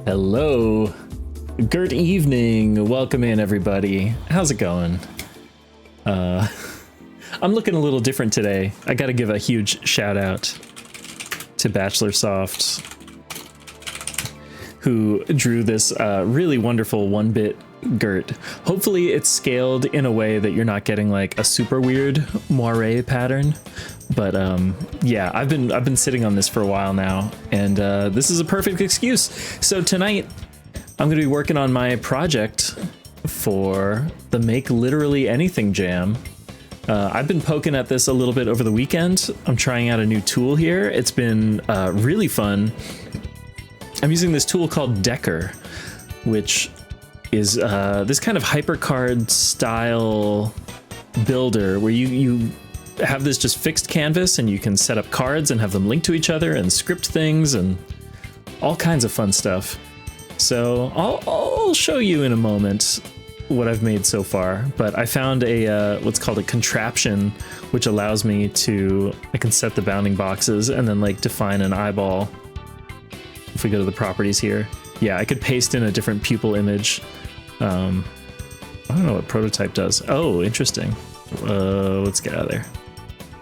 Hello. Good evening. Welcome in, everybody. How's it going? I'm looking a little different today. I gotta give a huge shout out to Bachelor Soft, who drew this really wonderful 1-bit Gurt. Hopefully it's scaled in a way that you're not getting like a super weird moire pattern. But yeah, I've been sitting on this for a while now, and this is a perfect excuse. So tonight I'm gonna be working on my project for the Make Literally Anything Jam. I've been poking at this a little bit over the weekend. I'm trying out a new tool here. It's been really fun. I'm using this tool called Decker, which is this kind of hypercard style builder where you have this just fixed canvas and you can set up cards and have them link to each other and script things and all kinds of fun stuff. So I'll show you in a moment what I've made so far, but I found a what's called a contraption, which allows me to, I can set the bounding boxes and then like define an eyeball. If we go to the properties here, yeah, I could paste in a different pupil image. I don't know what prototype does. Oh, interesting. Let's get out of there.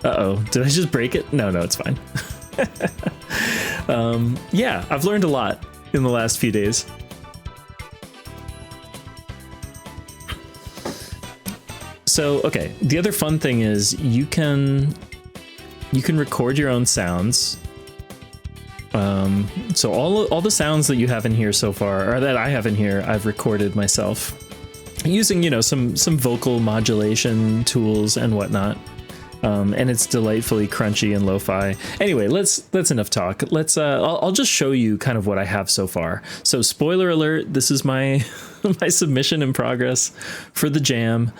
Uh-oh, did I just break it? No, it's fine. Yeah, I've learned a lot in the last few days. So, okay, the other fun thing is you can record your own sounds. So all the sounds that you have in here so far, or that I have in here, I've recorded myself using, you know, some vocal modulation tools and whatnot. And it's delightfully crunchy and lo-fi. Anyway, that's enough talk. I'll just show you kind of what I have so far. So spoiler alert, this is my my submission in progress for the jam.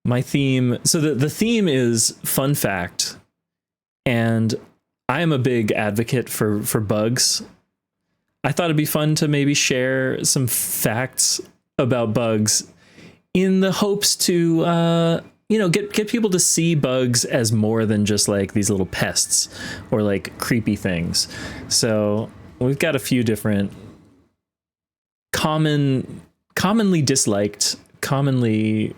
My theme, so the theme is fun fact, and I am a big advocate for bugs. I thought it'd be fun to maybe share some facts about bugs in the hopes to you know, get people to see bugs as more than just like these little pests or like creepy things. So we've got a few different commonly disliked, commonly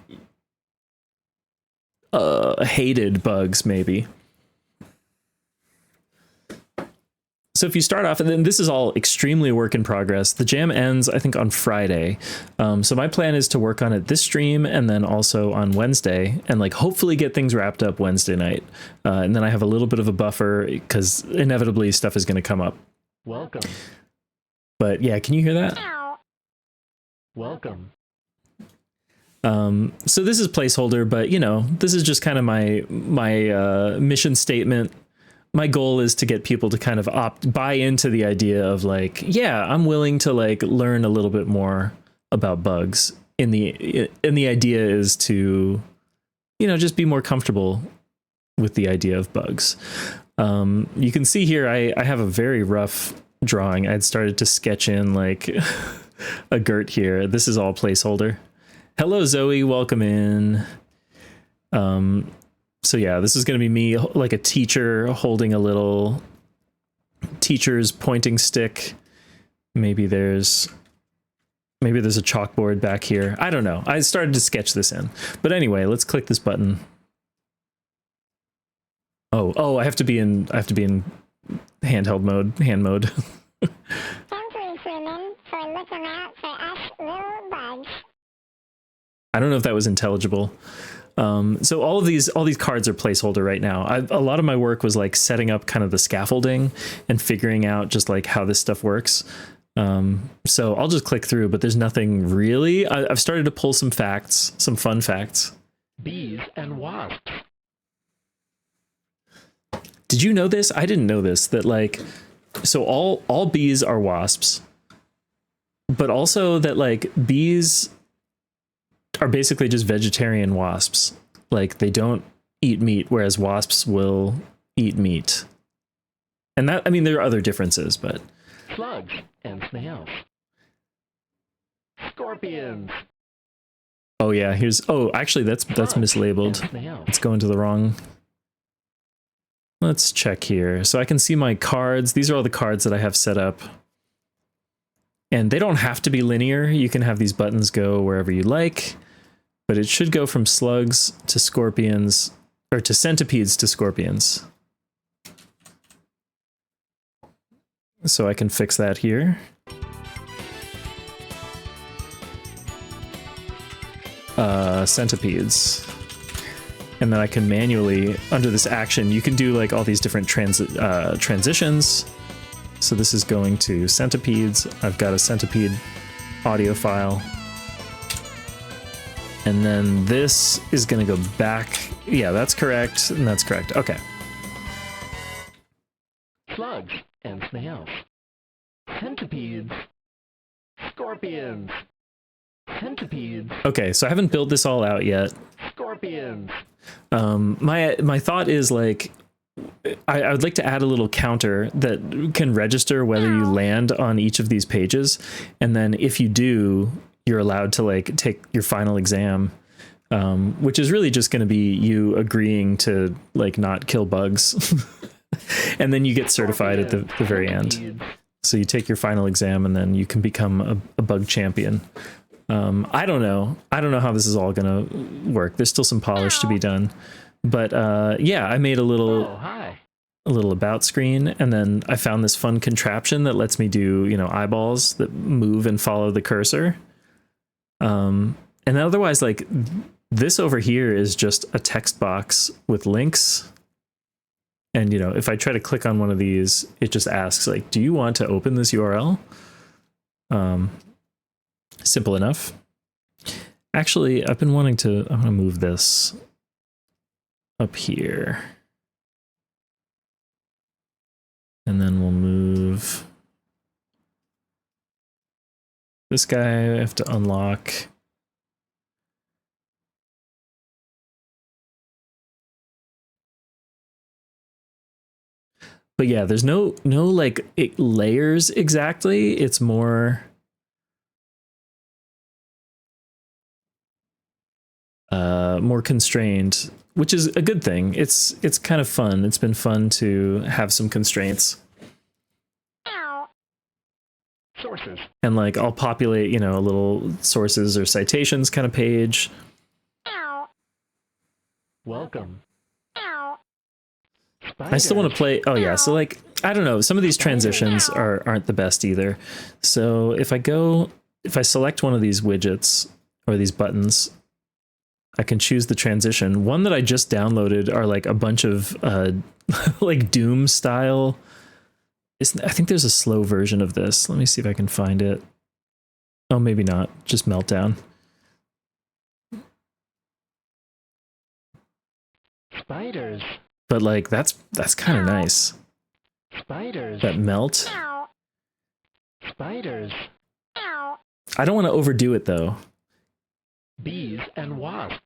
hated bugs, maybe. So if you start off, and then this is all extremely work in progress. The jam ends, I think, on Friday. So my plan is to work on it this stream and then also on Wednesday and like hopefully get things wrapped up Wednesday night. And then I have a little bit of a buffer because inevitably stuff is going to come up. Welcome. But yeah, can you hear that? Welcome. So this is placeholder, but you know, this is just kind of my mission statement. My goal is to get people to kind of buy into the idea of like, yeah, I'm willing to like learn a little bit more about bugs. And the idea is to, you know, just be more comfortable with the idea of bugs. You can see here, I have a very rough drawing. I'd started to sketch in like a Gurt here. This is all placeholder. Hello, Zoe. Welcome in. So yeah, this is going to be me like a teacher holding a little teacher's pointing stick. Maybe there's a chalkboard back here. I don't know. I started to sketch this in. But anyway, let's click this button. Oh, I have to be in handheld mode, hand mode. I don't know if that was intelligible. So all these cards are placeholder right now. A lot of my work was like setting up kind of the scaffolding and figuring out just like how this stuff works. So I'll just click through, but there's nothing really. I've started to pull some facts, some fun facts. Bees and wasps. Did you know this? I didn't know this, that like, so all bees are wasps, but also that like bees are basically just vegetarian wasps. Like they don't eat meat, whereas wasps will eat meat. And that, I mean, there are other differences, but. Slugs and snails. Scorpions. Oh yeah, actually that's mislabeled. It's going to the wrong. Let's check here. So I can see my cards. These are all the cards that I have set up. And they don't have to be linear. You can have these buttons go wherever you like, but it should go from slugs to scorpions, or to centipedes to scorpions. So I can fix that here. Centipedes. And then I can manually, under this action, you can do like all these different transitions. So this is going to centipedes. I've got a centipede audio file. And then this is going to go back. Yeah, that's correct. And that's correct. Okay. Slugs and snails. Centipedes. Scorpions. Centipedes. Okay, so I haven't built this all out yet. Scorpions. My thought is like, I would like to add a little counter that can register whether you land on each of these pages. And then if you do, you're allowed to like take your final exam, which is really just going to be you agreeing to like not kill bugs. And then you get certified at the very end. So you take your final exam and then you can become a bug champion. I don't know how this is all going to work. There's still some polish to be done. But yeah, I made a little about screen, and then I found this fun contraption that lets me do, you know, eyeballs that move and follow the cursor. And otherwise, like, this over here is just a text box with links. And, you know, if I try to click on one of these, it just asks, like, do you want to open this URL? Simple enough. Actually, I'm going to move this up here. And then we'll move this guy. I have to unlock. But yeah, there's no like layers exactly. It's more more constrained, which is a good thing. It's kind of fun. It's been fun to have some constraints. Sources. And like I'll populate, you know, a little sources or citations kind of page. Welcome. I still want to play. Oh yeah, so like I don't know, some of these transitions aren't the best either. So if I select one of these widgets or these buttons, I can choose the transition. One that I just downloaded are like a bunch of like Doom style. I think there's a slow version of this. Let me see if I can find it. Oh, maybe not. Just Meltdown. Spiders. But like that's kind of nice. Spiders. That melt. Spiders. I don't want to overdo it though. Bees and wasps.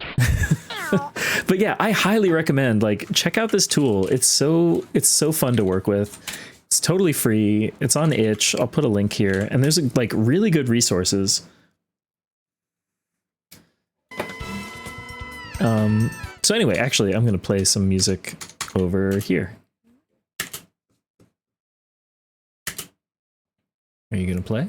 But yeah, I highly recommend, like, check out this tool. It's so fun to work with. It's totally free. It's on itch. I'll put a link here, and there's like really good resources. So anyway, actually, I'm going to play some music over here. Are you going to play?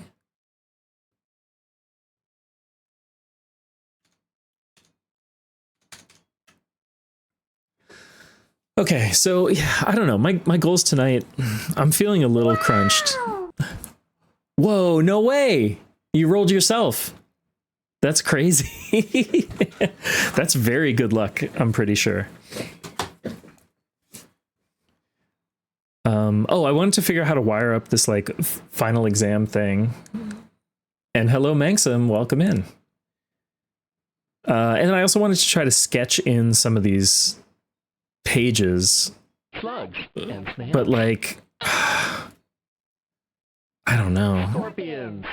Okay, so yeah, I don't know. My goals tonight, I'm feeling a little crunched. Whoa, no way! You rolled yourself. That's crazy. That's very good luck, I'm pretty sure. Oh, I wanted to figure out how to wire up this like final exam thing. And hello, Manxam, welcome in. And I also wanted to try to sketch in some of these pages, Slugs and snails. but like I don't know. Scorpions.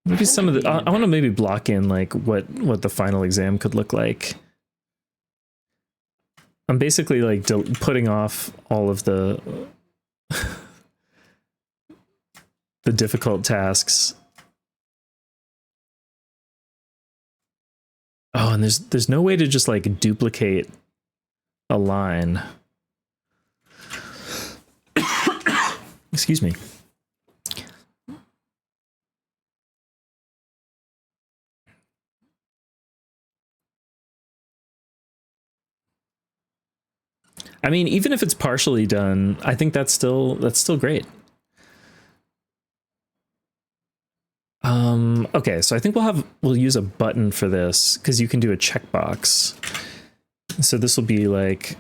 Maybe some of the I want to maybe block in like what the final exam could look like. I'm basically like putting off all of the the difficult tasks. Oh, and there's no way to just like duplicate a line. Excuse me. I mean, even if it's partially done, I think that's still great. Okay, so I think we'll use a button for this because you can do a checkbox. So this will be like,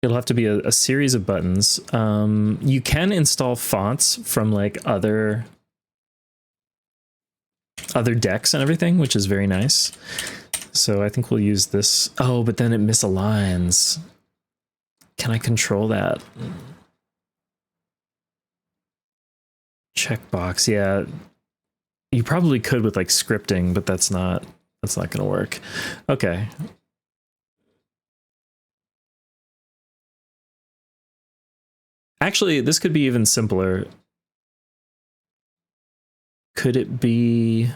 it'll have to be a series of buttons. You can install fonts from like other decks and everything, which is very nice. So I think we'll use this. Oh, but then it misaligns. Can I control that? Checkbox, yeah. You probably could with like scripting, but that's not gonna work. Okay. Actually, this could be even simpler. Could it be...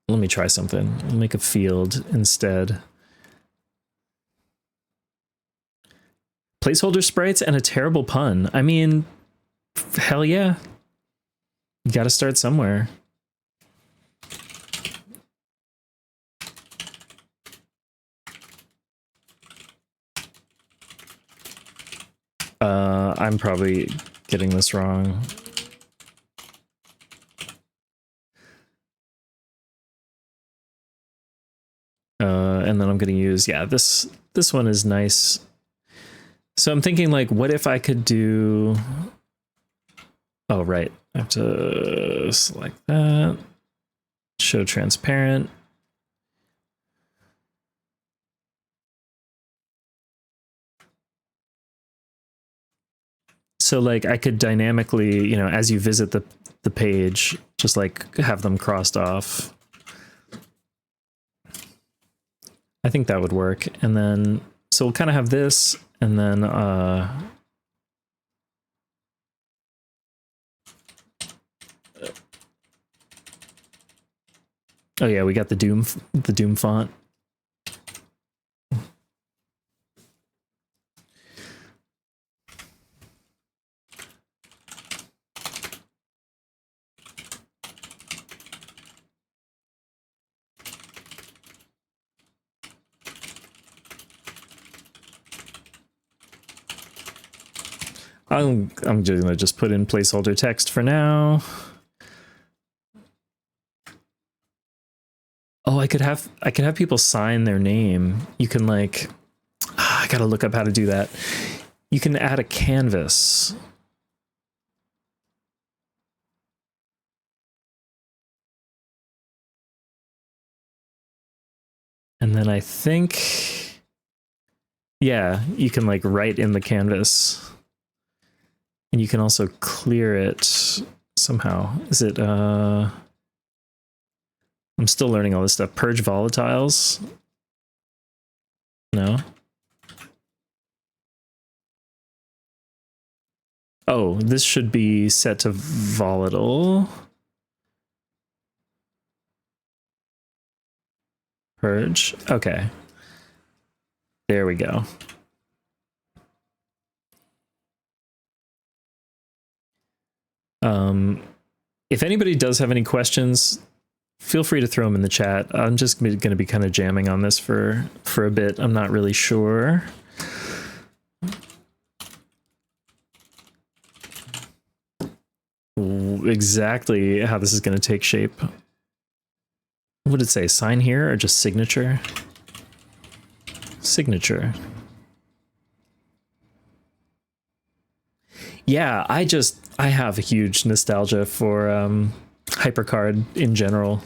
Let me try something. I'll make a field instead. Placeholder sprites and a terrible pun. I mean, hell yeah. You gotta start somewhere. I'm probably getting this wrong. And then I'm going to use, yeah, this one is nice. So I'm thinking like, what if I could do, oh, right. I have to select that, show transparent. So like I could dynamically, you know, as you visit the page, just like have them crossed off. I think that would work. And then, so we'll kind of have this, and then, oh yeah, we got the Doom font. I'm just gonna put in placeholder text for now. Oh, I could have people sign their name. You can like, I gotta look up how to do that. You can add a canvas. And then I think, yeah, you can like write in the canvas. And you can also clear it somehow. Is it, I'm still learning all this stuff. Purge volatiles? No. Oh, this should be set to volatile. Purge. Okay. There we go. If anybody does have any questions, feel free to throw them in the chat. I'm just going to be kind of jamming on this for a bit. I'm not really sure. Exactly how this is going to take shape. What did it say? Sign here or just signature? Signature. Yeah, I have a huge nostalgia for HyperCard in general.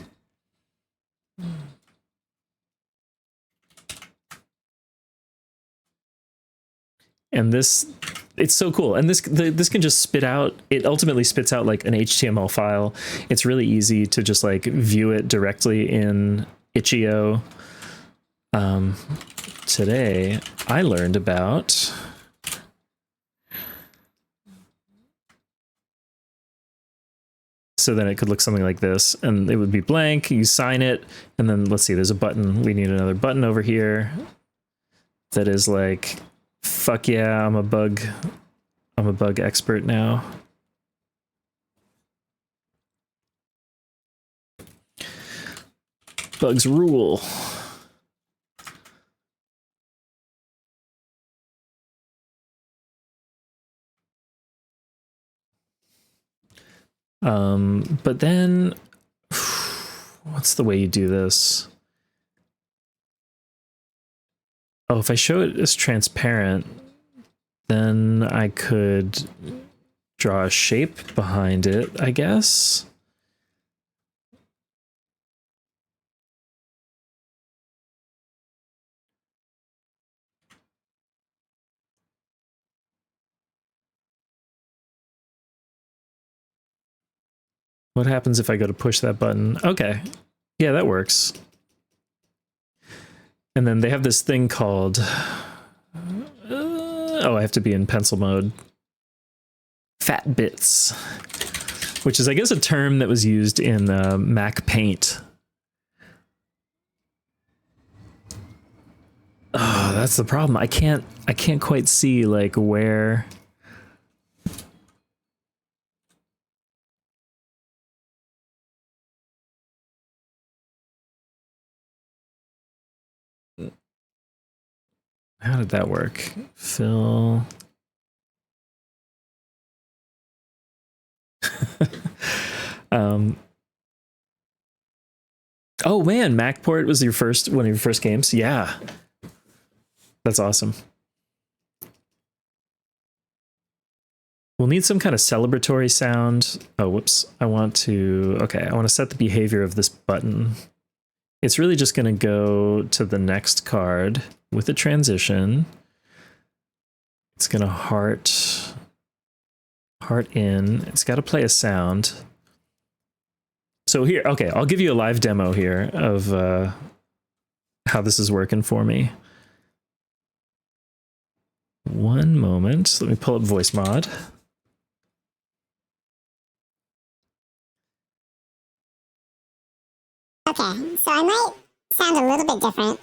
And this, it's so cool. And this can just spit out, it ultimately spits out like an HTML file. It's really easy to just like view it directly in itch.io. Today I learned about so then it could look something like this, and it would be blank. You sign it, and then let's see, there's a button. We need another button over here. that is like, fuck yeah, I'm a bug expert now. Bugs rule. But then what's the way you do this? Oh, if I show it as transparent, then I could draw a shape behind it, I guess. What happens if I go to push that button? Okay. Yeah, that works. And then they have this thing called... oh, I have to be in pencil mode. Fat bits. Which is, I guess, a term that was used in Mac Paint. Oh, that's the problem. I can't quite see, like, where... How did that work? Fill... oh man, MacPort was your one of your first games? Yeah. That's awesome. We'll need some kind of celebratory sound. Oh, whoops. I want to set the behavior of this button. It's really just going to go to the next card with a transition. It's going to heart in. It's got to play a sound. So here, okay, I'll give you a live demo here of how this is working for me. One moment. Let me pull up voice mod. Okay, so I might sound a little bit different.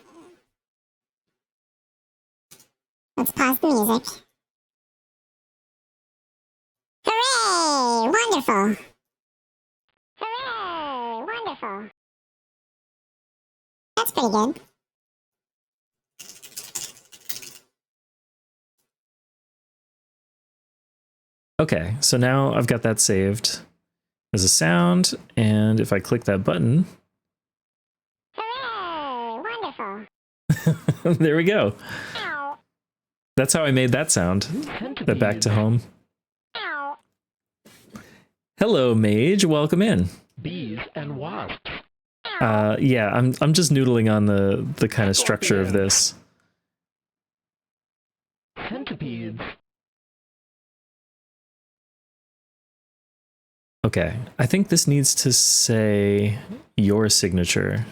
Let's pause the music. Hooray! Wonderful! Hooray! Wonderful! That's pretty good. Okay, so now I've got that saved as a sound, and if I click that button... Hooray! Wonderful! there we go. Ow. That's how I made that sound. That back to home. Ow. Hello, Mage. Welcome in. Bees and wasps. Yeah, I'm just noodling on the kind of structure of this. Centipedes. Okay, I think this needs to say your signature.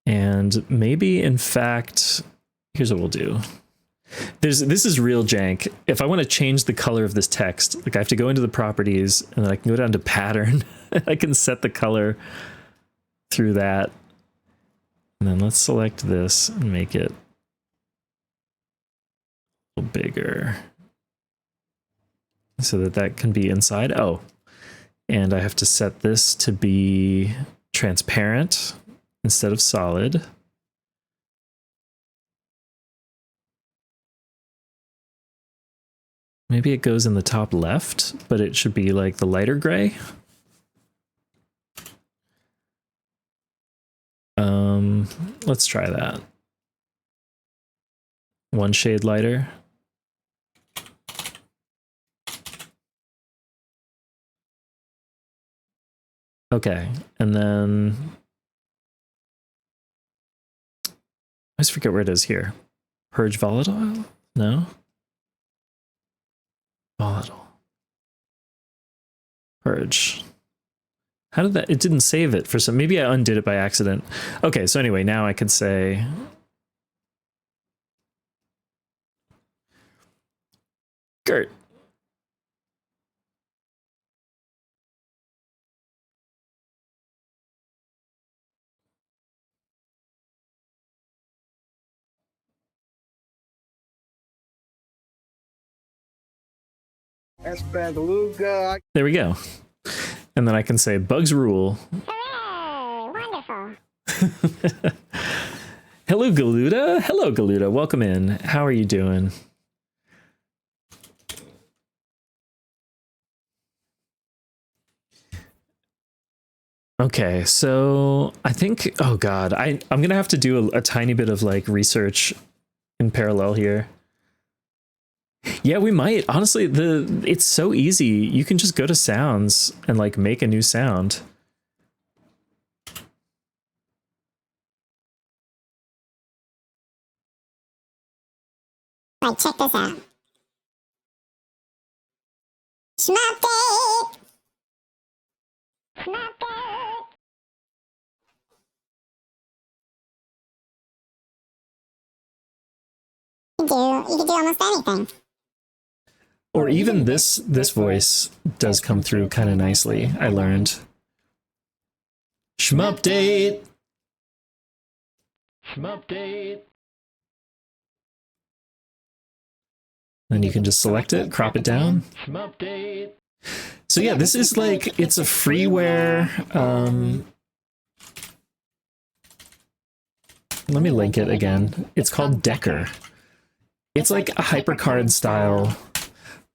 And maybe, in fact, here's what we'll do. This is real jank. If I want to change the color of this text, like I have to go into the properties and then I can go down to pattern. I can set the color through that. And then let's select this and make it a little bigger so that can be inside. Oh, and I have to set this to be transparent instead of solid. Maybe it goes in the top left, but it should be like the lighter gray. Let's try that. One shade lighter. Okay, and then I always forget where it is here. Purge volatile? No? Volatile. Purge. How did that? It didn't save it for some. Maybe I undid it by accident. Okay, so anyway, now I could say Gurt. Espandaluga. There we go. And then I can say bugs rule. Hooray! Wonderful. Hello, Galuda. Hello, Galuda. Welcome in. How are you doing? Okay, so I think, oh God, I'm going to have to do a tiny bit of like research in parallel here. Yeah, we might. Honestly, it's so easy. You can just go to sounds and like make a new sound. Like, check this out. Schmupdate! Schmupdate! You can do almost anything. Or even this voice does come through kind of nicely, I learned. Schmupdate! Schmupdate. Then you can just select it, crop it down. Schmupdate. So yeah, this is like, it's a freeware, let me link it again. It's called Decker. It's like a HyperCard style,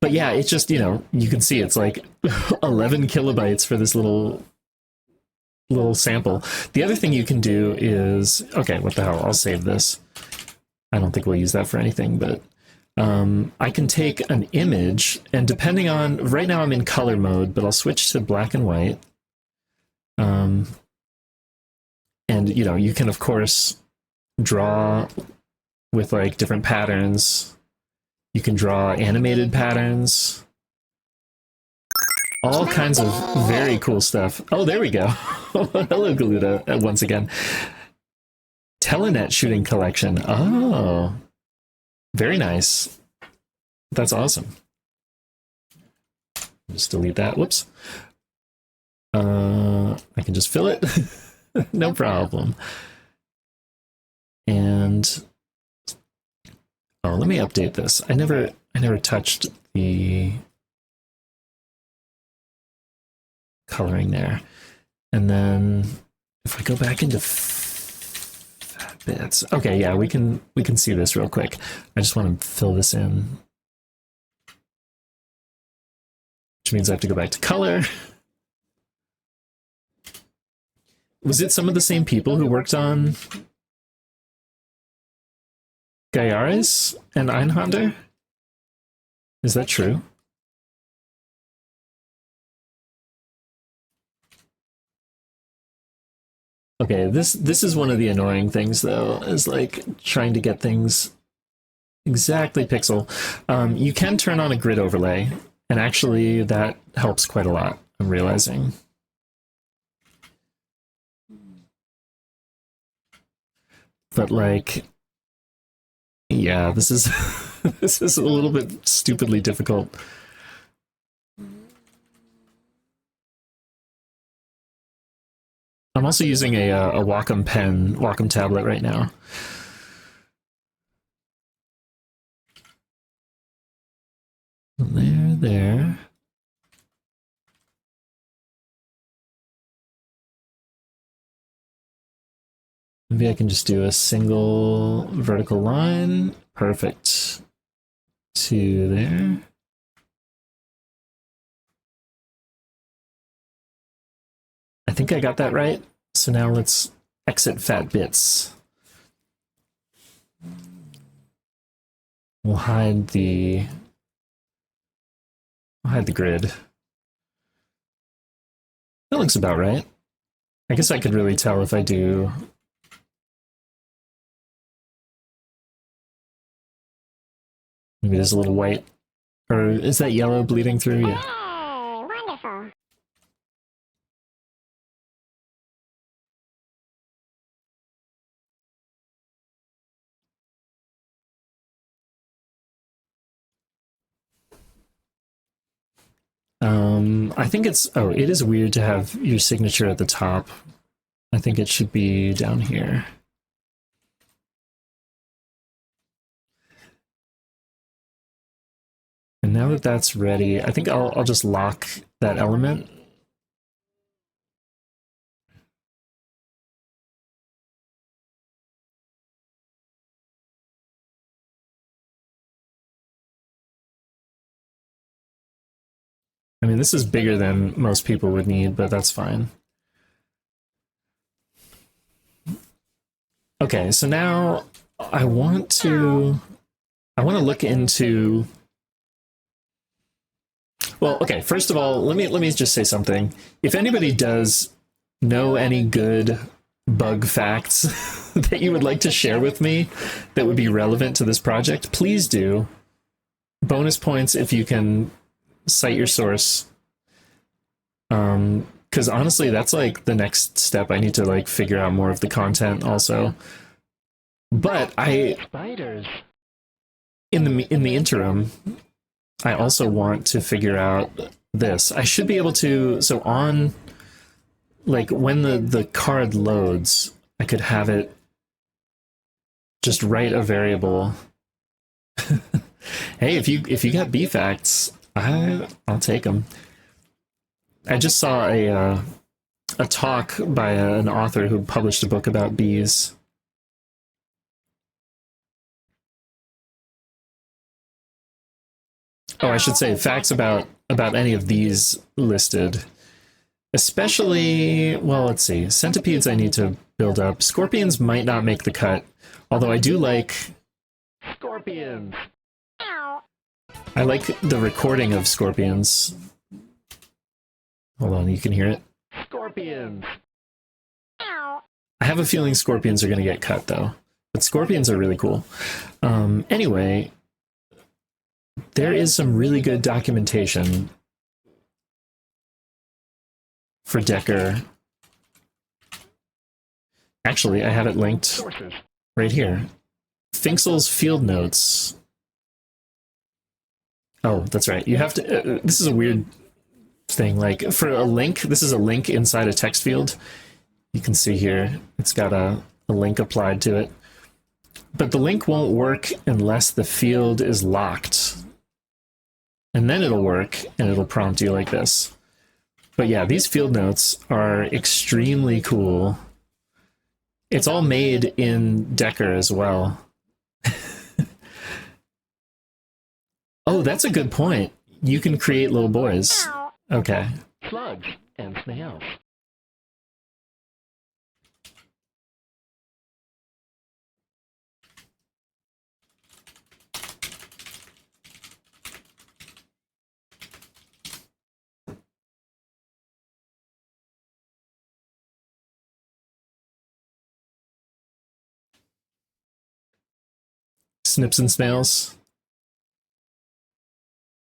but yeah, it's just, you know, you can see it's like 11 kilobytes for this little sample. The other thing you can do is, okay, what the hell, I'll save this. I don't think we'll use that for anything, but I can take an image, and depending on, right now I'm in color mode, but I'll switch to black and white. And, you know, you can, of course, draw with, like, different patterns. You can draw animated patterns. All kinds of very cool stuff. Oh, there we go. Hello, Galuda, once again. Telenet shooting collection. Oh. Very nice. That's awesome. Just delete that. Whoops. I can just fill it. No problem. And oh, let me update this. I never touched the coloring there. And then if I go back into bits. Okay, yeah, we can see this real quick. I just want to fill this in. Which means I have to go back to color. Was it some of the same people who worked on Gaiaris and Einhander? Is that true? Okay, this is one of the annoying things, though, is like trying to get things exactly pixel. You can turn on a grid overlay, and actually that helps quite a lot, I'm realizing. But like, yeah, this is this is a little bit stupidly difficult. I'm also using a Wacom pen, Wacom tablet right now. There. Maybe I can just do a single vertical line. Perfect. To there. I think I got that right. So now let's exit fat bits. We'll hide the grid. That looks about right. I guess I could really tell if I do. Maybe there's a little white, or is that yellow bleeding through? Yeah. Hey, wonderful. I think it's, oh, it is weird to have your signature at the top. I think it should be down here. And now that that's ready, I think I'll just lock that element. I mean, this is bigger than most people would need, but that's fine. Okay, so now I want to look into. Well, okay, first of all, let me just say something. If anybody does know any good bug facts that you would like to share with me that would be relevant to this project, please do. Bonus points if you can cite your source. Because honestly, that's like the next step. I need to like figure out more of the content also. But Spiders. in the interim, I also want to figure out this. I should be able to, so on, like when the card loads, I could have it just write a variable. Hey, if you got B facts, I'll take them. I just saw a talk by an author who published a book about bees. Oh, I should say facts about any of these listed. Especially, well, let's see. Centipedes I need to build up. Scorpions might not make the cut, although I do like... Scorpions. I like the recording of scorpions. Hold on, you can hear it? Scorpions. I have a feeling scorpions are going to get cut, though. But scorpions are really cool. Anyway, there is some really good documentation for Decker. Actually, I have it linked Sources. right here. Finksel's field notes. Oh, that's right. You have to... this is a weird thing. Like, for a link, this is a link inside a text field. You can see here, it's got a link applied to it. But the link won't work unless the field is locked. And then it'll work, and it'll prompt you like this. But yeah, these field notes are extremely cool. It's all made in Decker as well. Oh, that's a good point. You can create little boys. Okay. Slugs and snails. Snips and snails.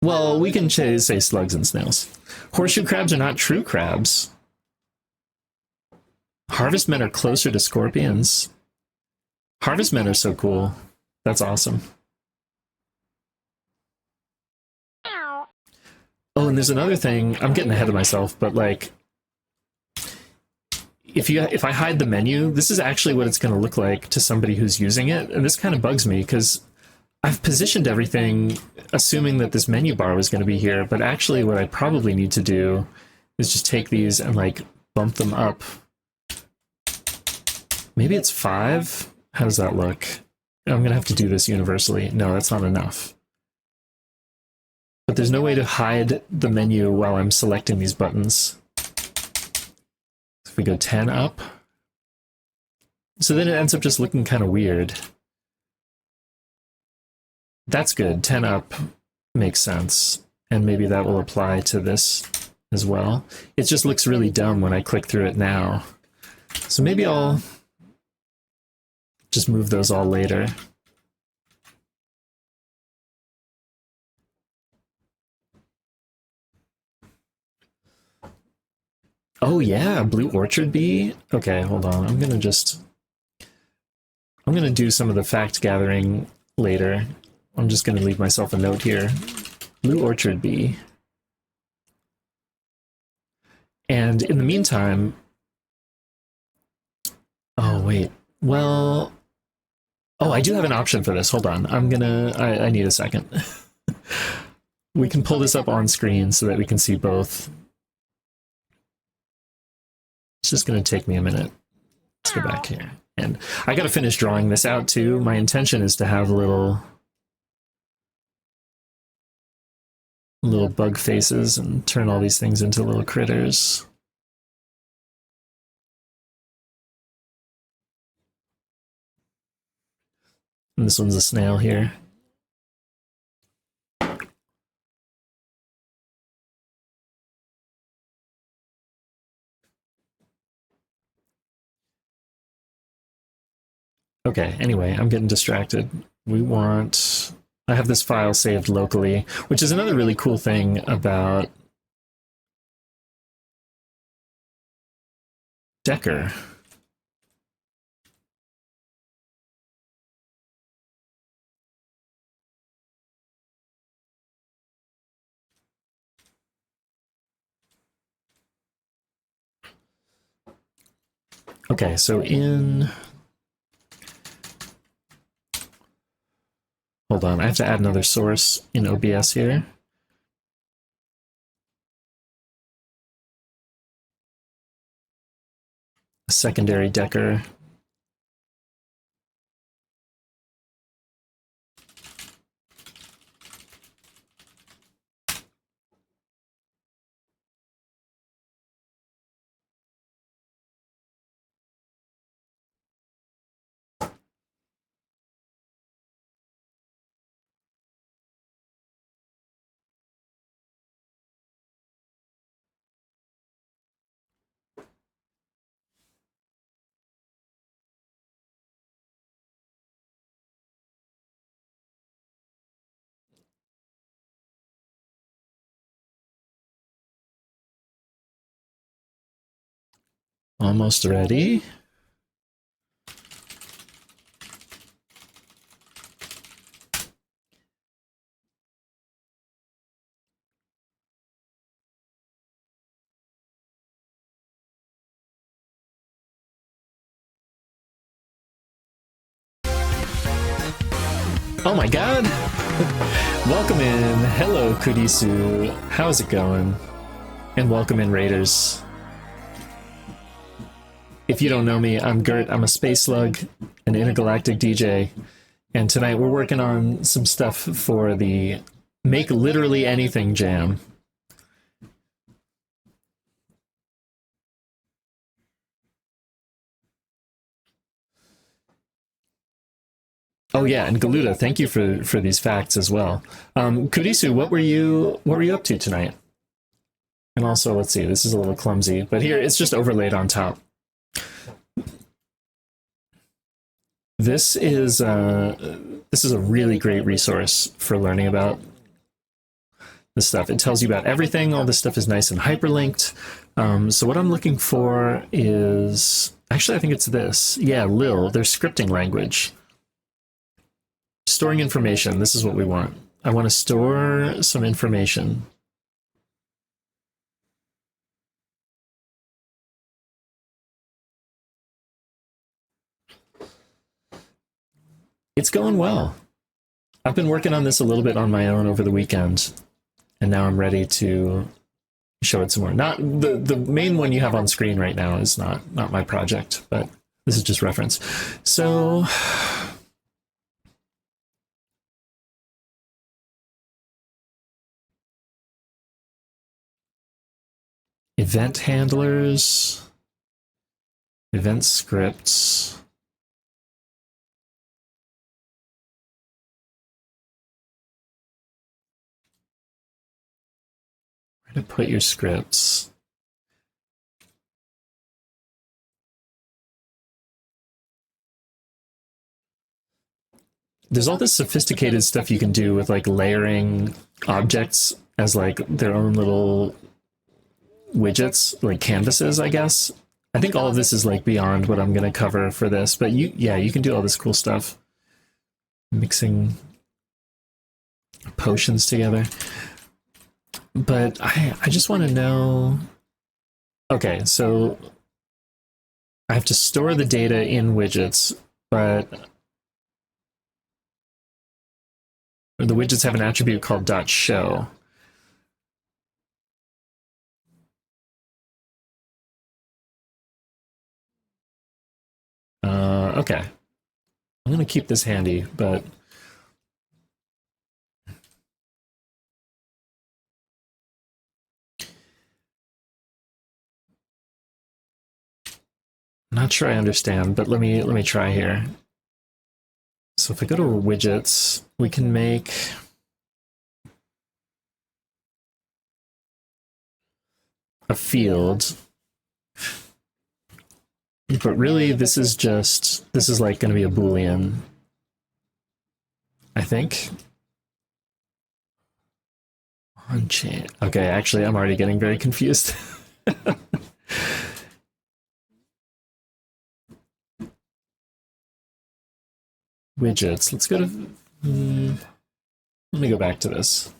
Well, we can say slugs and snails. Horseshoe crabs are not true crabs. Harvestmen are closer to scorpions. Harvestmen are so cool. That's awesome. Oh, and there's another thing. I'm getting ahead of myself, but like, if I hide the menu, this is actually what it's going to look like to somebody who's using it. And this kind of bugs me because I've positioned everything assuming that this menu bar was going to be here, but actually what I probably need to do is just take these and like bump them up. Maybe it's 5? How does that look? I'm going to have to do this universally. No, that's not enough. But there's no way to hide the menu while I'm selecting these buttons. If we go 10 up. So then it ends up just looking kind of weird. That's good. 10 up makes sense. And maybe that will apply to this as well. It just looks really dumb when I click through it now. So maybe I'll just move those all later. Oh yeah, blue orchard bee. Okay, hold on. I'm gonna do some of the fact gathering later. I'm just gonna leave myself a note here. Blue orchard bee. And in the meantime, oh wait, well, oh, I do have an option for this. Hold on, I need a second. We can pull this up on screen so that we can see both. It's just going to take me a minute. Let's go back here. And I got to finish drawing this out too. My intention is to have little bug faces and turn all these things into little critters. And this one's a snail here. Okay, anyway, I'm getting distracted. I have this file saved locally, which is another really cool thing about Decker. Okay, so hold on, I have to add another source in OBS here. A secondary Decker. Almost ready. Oh my god! Welcome in. Hello, Kurisu. How's it going? And welcome in, Raiders. If you don't know me, I'm Gurt. I'm a space slug, an intergalactic DJ. And tonight we're working on some stuff for the Make Literally Anything Jam. Oh yeah, and Galuda, thank you for these facts as well. Kurisu, what were you up to tonight? And also, let's see, this is a little clumsy, but here it's just overlaid on top. This is a really great resource for learning about this stuff. It tells you about everything. All this stuff is nice and hyperlinked. So what I'm looking for is, actually I think it's this. Yeah, Lil, their scripting language. Storing information, this is what we want. I want to store some information. It's going well. I've been working on this a little bit on my own over the weekend, and now I'm ready to show it some more. Not the main one you have on screen right now is not my project, but this is just reference. So event handlers, event scripts. Where to put your scripts? There's all this sophisticated stuff you can do with like layering objects as like their own little widgets, like canvases, I guess. I think all of this is like beyond what I'm going to cover for this, but you can do all this cool stuff. Mixing potions together. But I just want to know, okay, so I have to store the data in widgets, but the widgets have an attribute called .show. Okay. I'm gonna keep this handy, but I'm not sure I understand, but let me try here. So if I go to widgets, we can make a field. But really this is like going to be a boolean, I think. On chain. Okay, actually I'm already getting very confused. Widgets. Let's go to let me go back to this.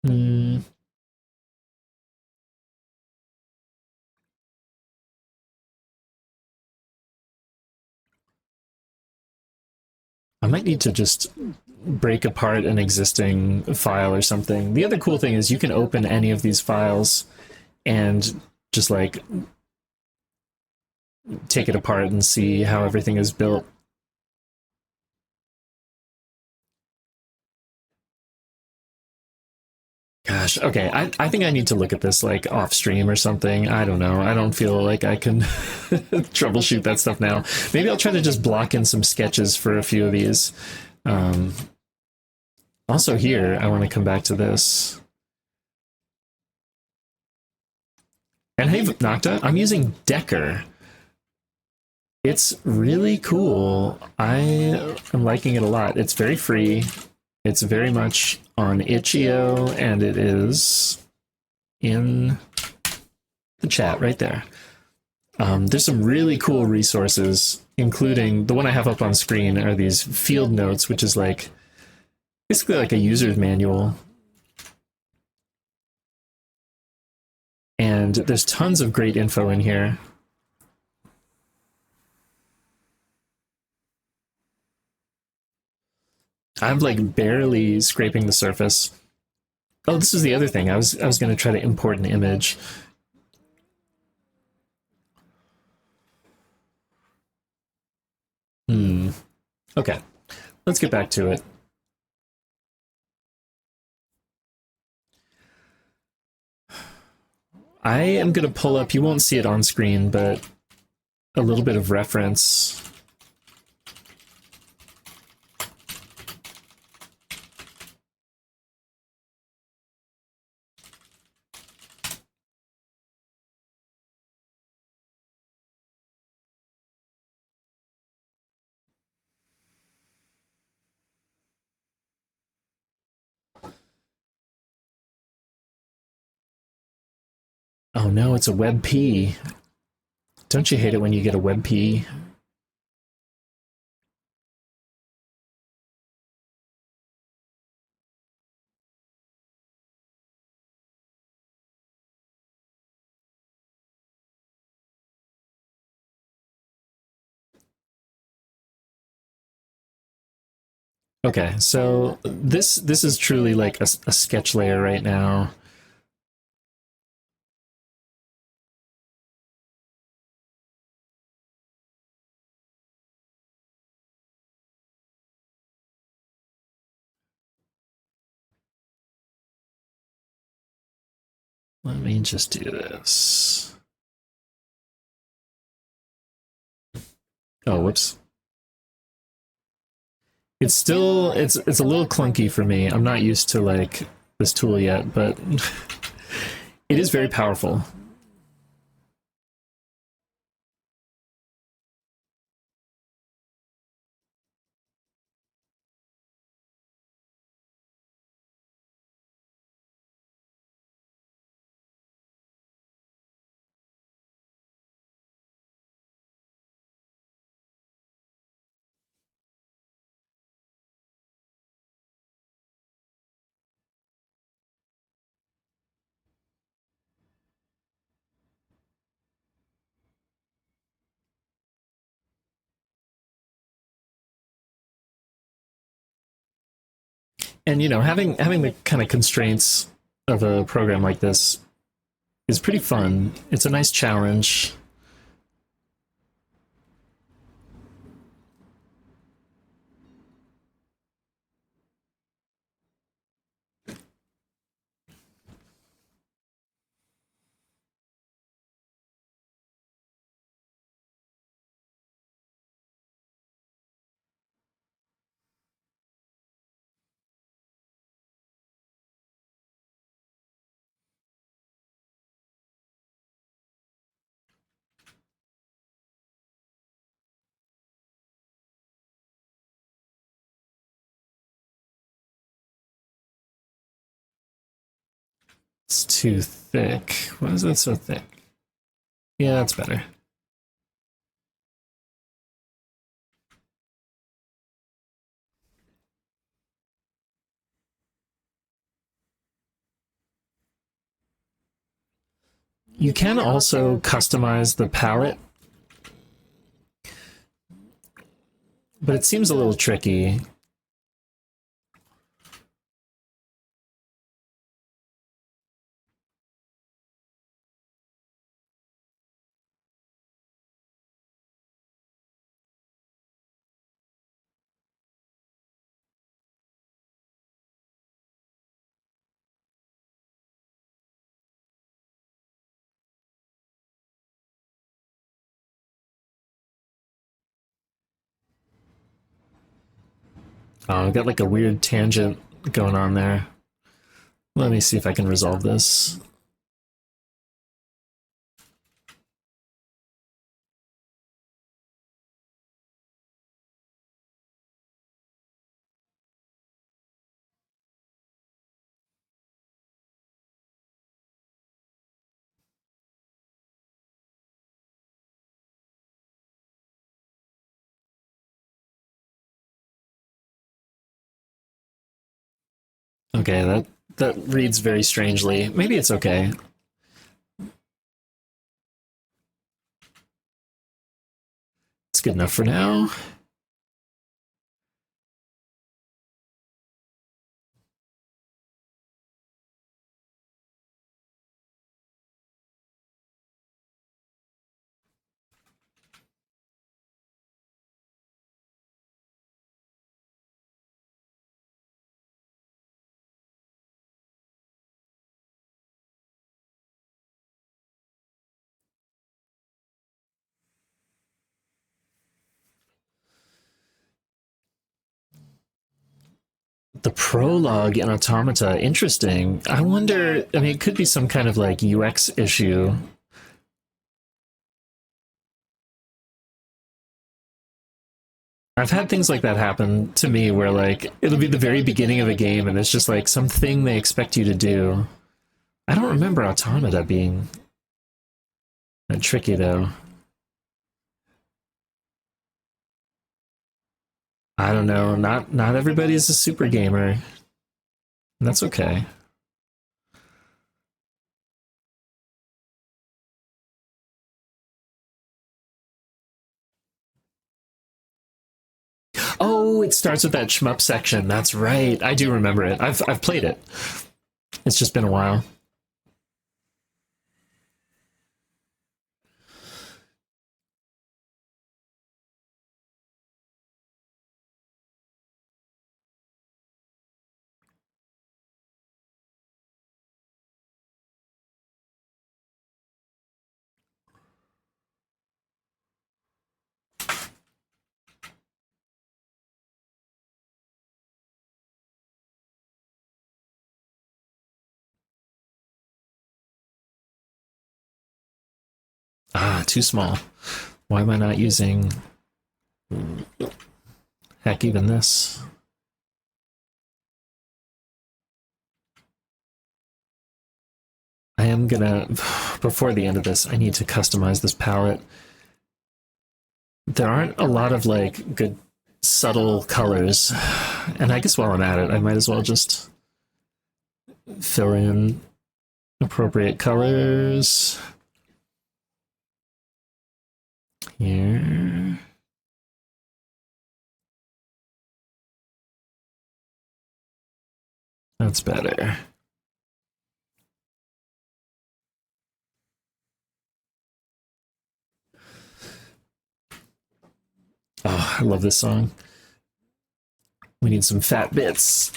Hmm. I might need to just break apart an existing file or something. The other cool thing is you can open any of these files and just like take it apart and see how everything is built. Gosh, okay. I think I need to look at this like off stream or something. I don't know. I don't feel like I can troubleshoot that stuff now. Maybe I'll try to just block in some sketches for a few of these. Um, Also here, I want to come back to this. And hey, Nocta, I'm using Decker. It's really cool. I am liking it a lot. It's very free. It's very much on itch.io, and it is in the chat right there. There's some really cool resources, including the one I have up on screen are these field notes, which is like basically like a user's manual. And there's tons of great info in here. I'm like barely scraping the surface. Oh, this is the other thing. I was going to try to import an image. Okay, let's get back to it. I am going to pull up, you won't see it on screen, but a little bit of reference. Oh no, it's a WebP. Don't you hate it when you get a WebP? Okay, so this is truly like a sketch layer right now. Let me just do this. Oh, whoops. It's still it's a little clunky for me. I'm not used to like this tool yet, but it is very powerful. And you know, having the kind of constraints of a program like this is pretty fun. It's a nice challenge. It's too thick. Why is that so thick? Yeah, that's better. You can also customize the palette, but it seems a little tricky. Oh, I've got like a weird tangent going on there. Let me see if I can resolve this. Okay, that reads very strangely. Maybe it's okay. It's good enough for now. The prologue in Automata, interesting. I wonder, I mean, it could be some kind of like UX issue. I've had things like that happen to me where like it'll be the very beginning of a game and it's just like something they expect you to do. I don't remember Automata being that tricky though. I don't know. Not everybody is a super gamer. And that's okay. Oh, it starts with that shmup section. That's right. I do remember it. I've played it. It's just been a while. Ah, too small. Why am I not using... Heck, even this. I am gonna... Before the end of this, I need to customize this palette. There aren't a lot of, like, good subtle colors. And I guess while I'm at it, I might as well just fill in appropriate colors. Here. That's better. Oh, I love this song. We need some fat bits.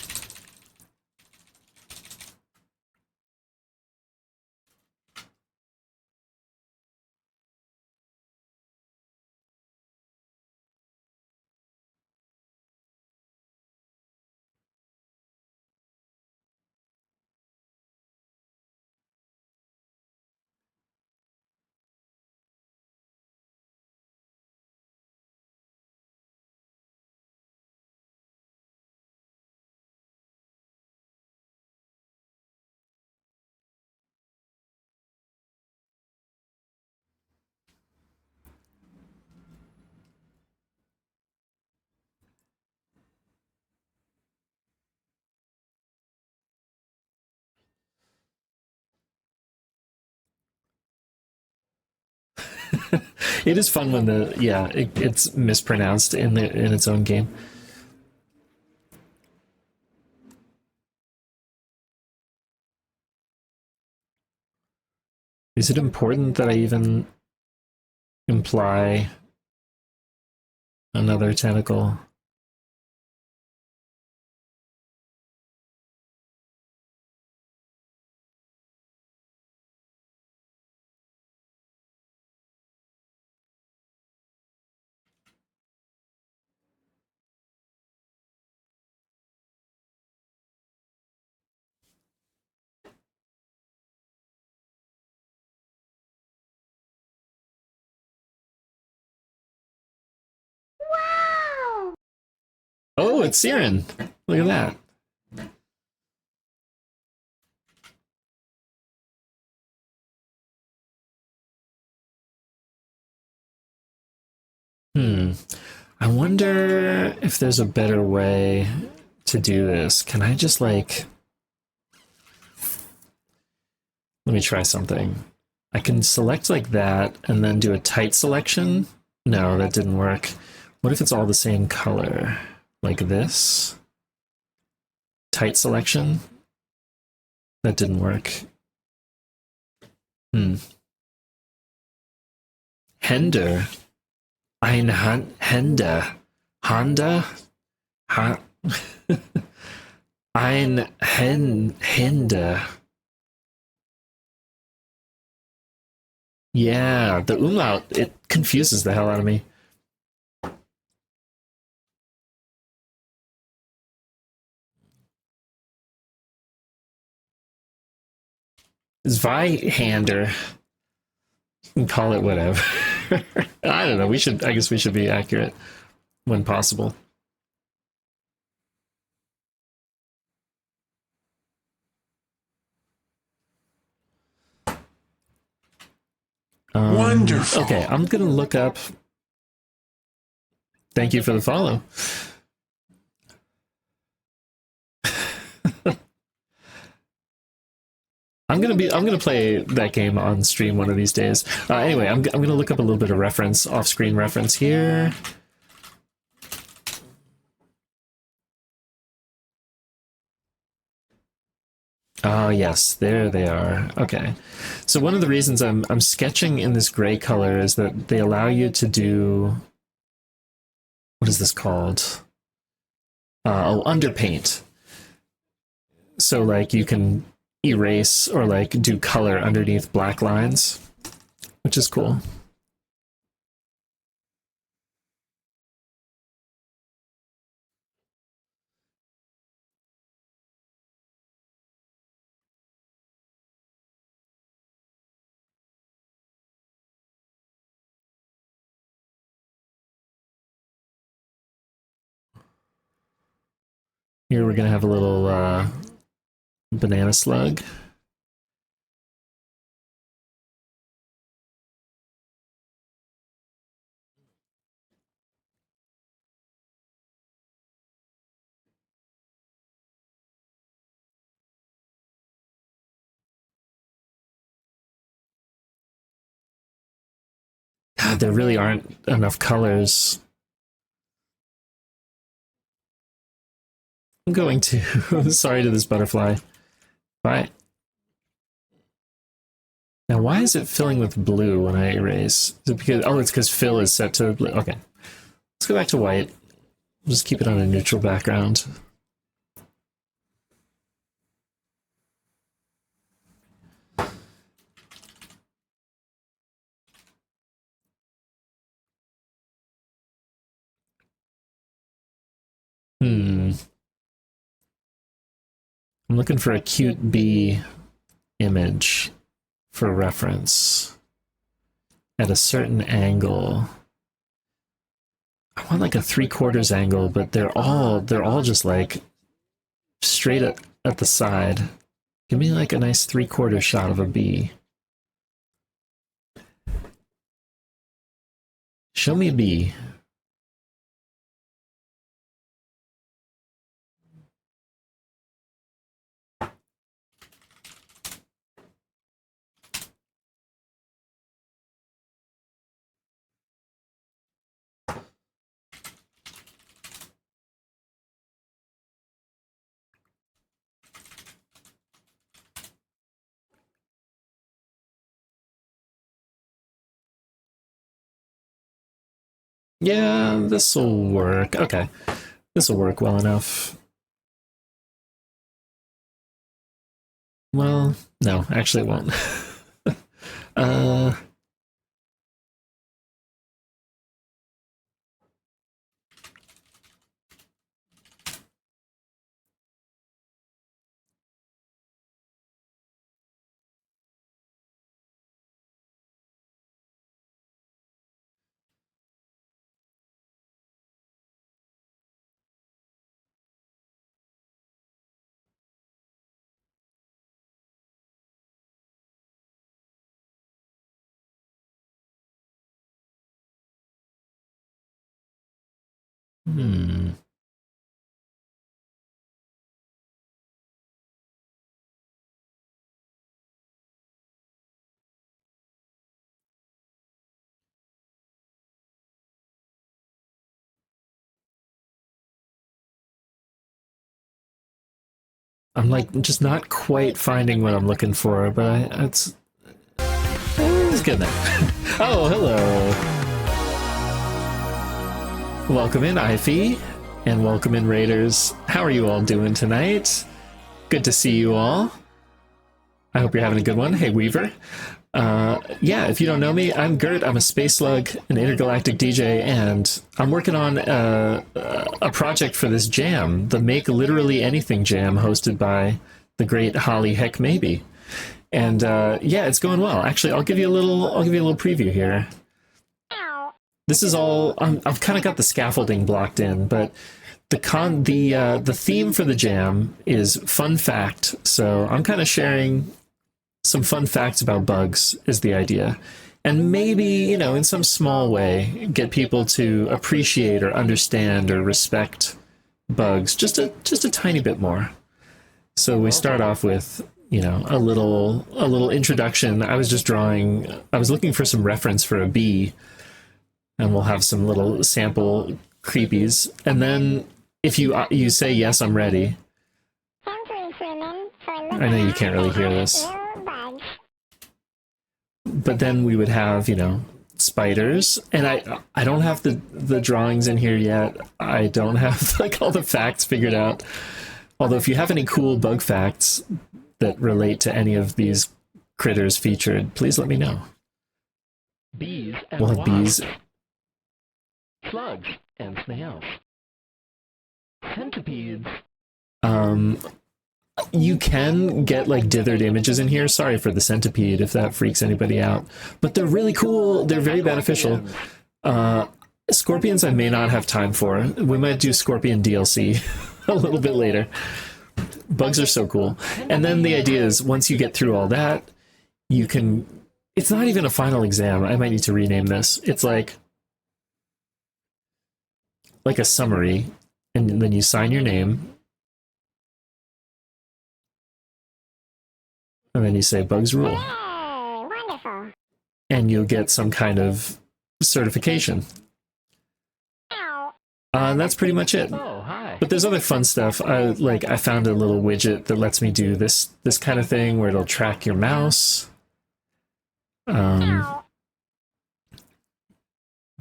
It is fun when it's mispronounced in its own game. Is it important that I even imply another tentacle? Oh, it's Siren. Look at that. I wonder if there's a better way to do this. Can I just like... Let me try something. I can select like that and then do a tight selection. No, that didn't work. What if it's all the same color? Like this? Tight selection? That didn't work. Hender. Ein Hender. Honda? Ha Ein Hender. Yeah, the umlaut, it confuses the hell out of me. Zweihander. You can call it whatever. I don't know. I guess we should be accurate when possible. Wonderful. Okay, I'm gonna look up. Thank you for the follow. I'm gonna play that game on stream one of these days. Anyway, I'm gonna look up a little bit of reference, off-screen reference here. Oh yes, there they are. Okay, so one of the reasons I'm sketching in this gray color is that they allow you to do, what is this called? Underpaint. So like you can erase or like do color underneath black lines, which is cool. Here we're gonna have a little banana slug. God, there really aren't enough colors. I'm going to. Sorry to this butterfly. Bye. Now, why is it filling with blue when I erase? Is it because, oh, it's because fill is set to blue. Okay. Let's go back to white. Just keep it on a neutral background. I'm looking for a cute bee image for reference at a certain angle. I want like a 3/4 angle, but they're all just like straight at the side. Give me like a nice 3/4 shot of a bee. Show me a bee. Yeah, this'll work. Okay. This'll work well enough. Well, no, actually it won't. uh, hmm. I'm like just not quite finding what I'm looking for, but it's good now. Oh, hello. Welcome in, Ify, and welcome in, Raiders. How are you all doing tonight? Good to see you all. I hope you're having a good one. Hey, Weaver. Yeah, if you don't know me, I'm Gurt. I'm a space slug, an intergalactic DJ, and I'm working on a project for this jam, the Make Literally Anything jam, hosted by the great Holly Heck Maybe. And yeah, it's going well. Actually, I'll give you a little preview here. This is all I've kind of got the scaffolding blocked in, but the theme for the jam is fun fact. So I'm kind of sharing some fun facts about bugs is the idea, and maybe, you know, in some small way get people to appreciate or understand or respect bugs just a tiny bit more. So we start off with, you know, a little introduction. I was looking for some reference for a bee, and we'll have some little sample creepies, and then if you say yes, I'm ready. I know you can't really hear this, but then we would have, you know, spiders, and I don't have the drawings in here yet. I don't have like all the facts figured out. Although if you have any cool bug facts that relate to any of these critters featured, please let me know. Bees and We'll have bees. Slugs and snails. Centipedes. You can get like dithered images in here. Sorry for the centipede if that freaks anybody out, but they're really cool. They're very beneficial. Scorpions I may not have time for. We might do Scorpion DLC a little bit later. Bugs are so cool. And then the idea is once you get through all that, you can... It's not even a final exam. I might need to rename this. It's like a summary, and then you sign your name, and then you say bugs rule. Yay, wonderful. And you'll get some kind of certification. And that's pretty much it. Oh, hi. But there's other fun stuff. I found a little widget that lets me do this kind of thing where it'll track your mouse. But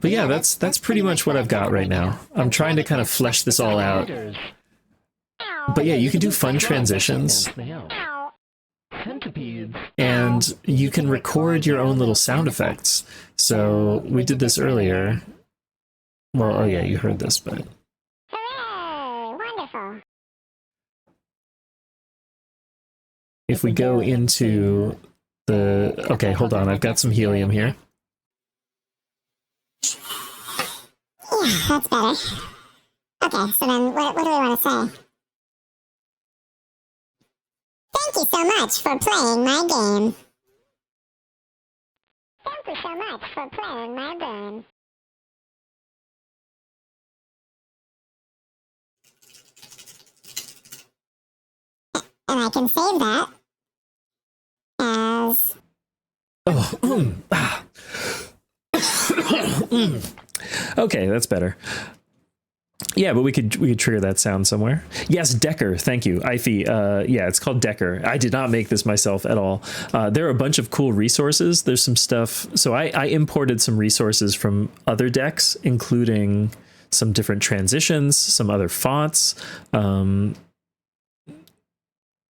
yeah, that's pretty much what I've got right now. I'm trying to kind of flesh this all out. But yeah, you can do fun transitions. Centipedes. And you can record your own little sound effects. So we did this earlier. Well, oh yeah, you heard this, but... Hooray! Wonderful. If we go into the... Okay, hold on, I've got some helium here. Yeah, that's better. Okay, so then what do we want to say? Thank you so much for playing my game. Thank you so much for playing my game. And I can save that as... Okay, that's better. Yeah, but we could trigger that sound somewhere. Yes, Decker. Thank you, Ify. Yeah, it's called Decker. I did not make this myself at all. There are a bunch of cool resources. There's some stuff. So I imported some resources from other decks, including some different transitions, some other fonts.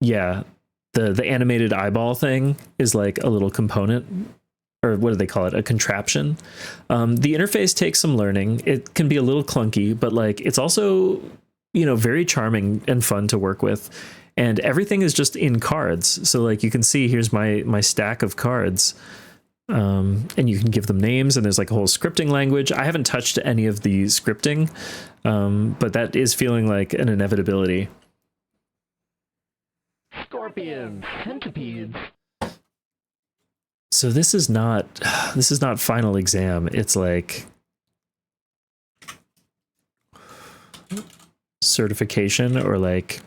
Yeah, the animated eyeball thing is like a little component, or what do they call it? A contraption. The interface takes some learning. It can be a little clunky, but like it's also, you know, very charming and fun to work with. And everything is just in cards. So like you can see, here's my stack of cards. And you can give them names, and there's like a whole scripting language. I haven't touched any of the scripting, but that is feeling like an inevitability. Scorpions. Centipedes. So this is not final exam. It's like certification, or like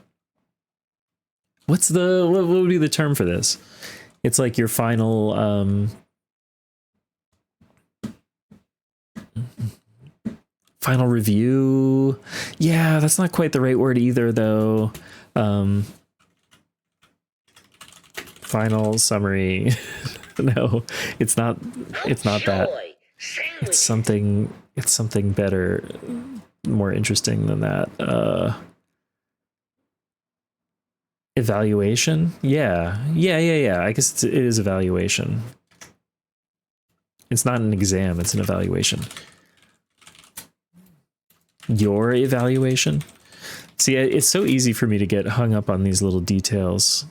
what would be the term for this? It's like your final final review. Yeah, that's not quite the right word either though. Final summary. No, it's not that. It's something better, more interesting than that. Evaluation? Yeah. I guess it is evaluation. It's not an exam, it's an evaluation. Your evaluation? See, it's so easy for me to get hung up on these little details.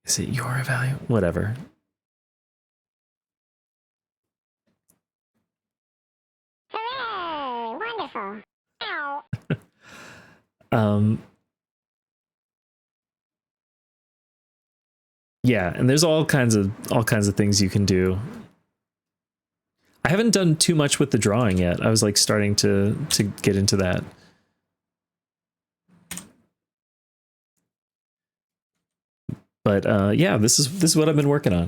Is it your evaluation? Whatever. Hooray! Wonderful. Ow. Yeah, and there's all kinds of things you can do. I haven't done too much with the drawing yet. I was like starting to get into that. But yeah, this is what I've been working on.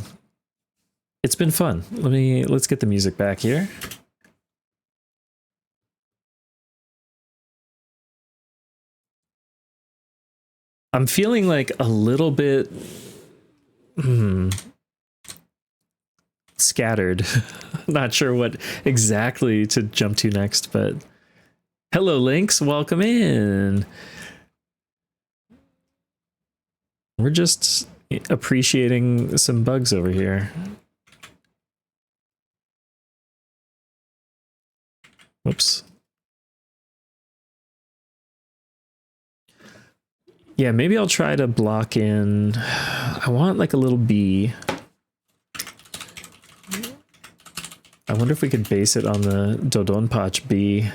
It's been fun. Let's get the music back here. I'm feeling like a little bit scattered. Not sure what exactly to jump to next, but hello Lynx, welcome in. We're just appreciating some bugs over here. Whoops. Yeah, maybe I'll try to block in. I want like a little bee. I wonder if we could base it on the Dodonpachi bee.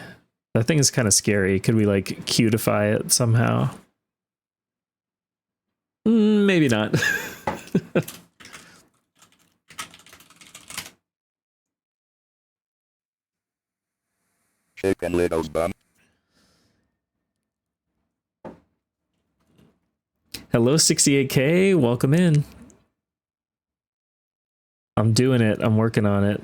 That thing is kind of scary. Could we like cutify it somehow? Maybe not. Chicken Little's bum. Hello 68K, welcome in. I'm doing it. I'm working on it.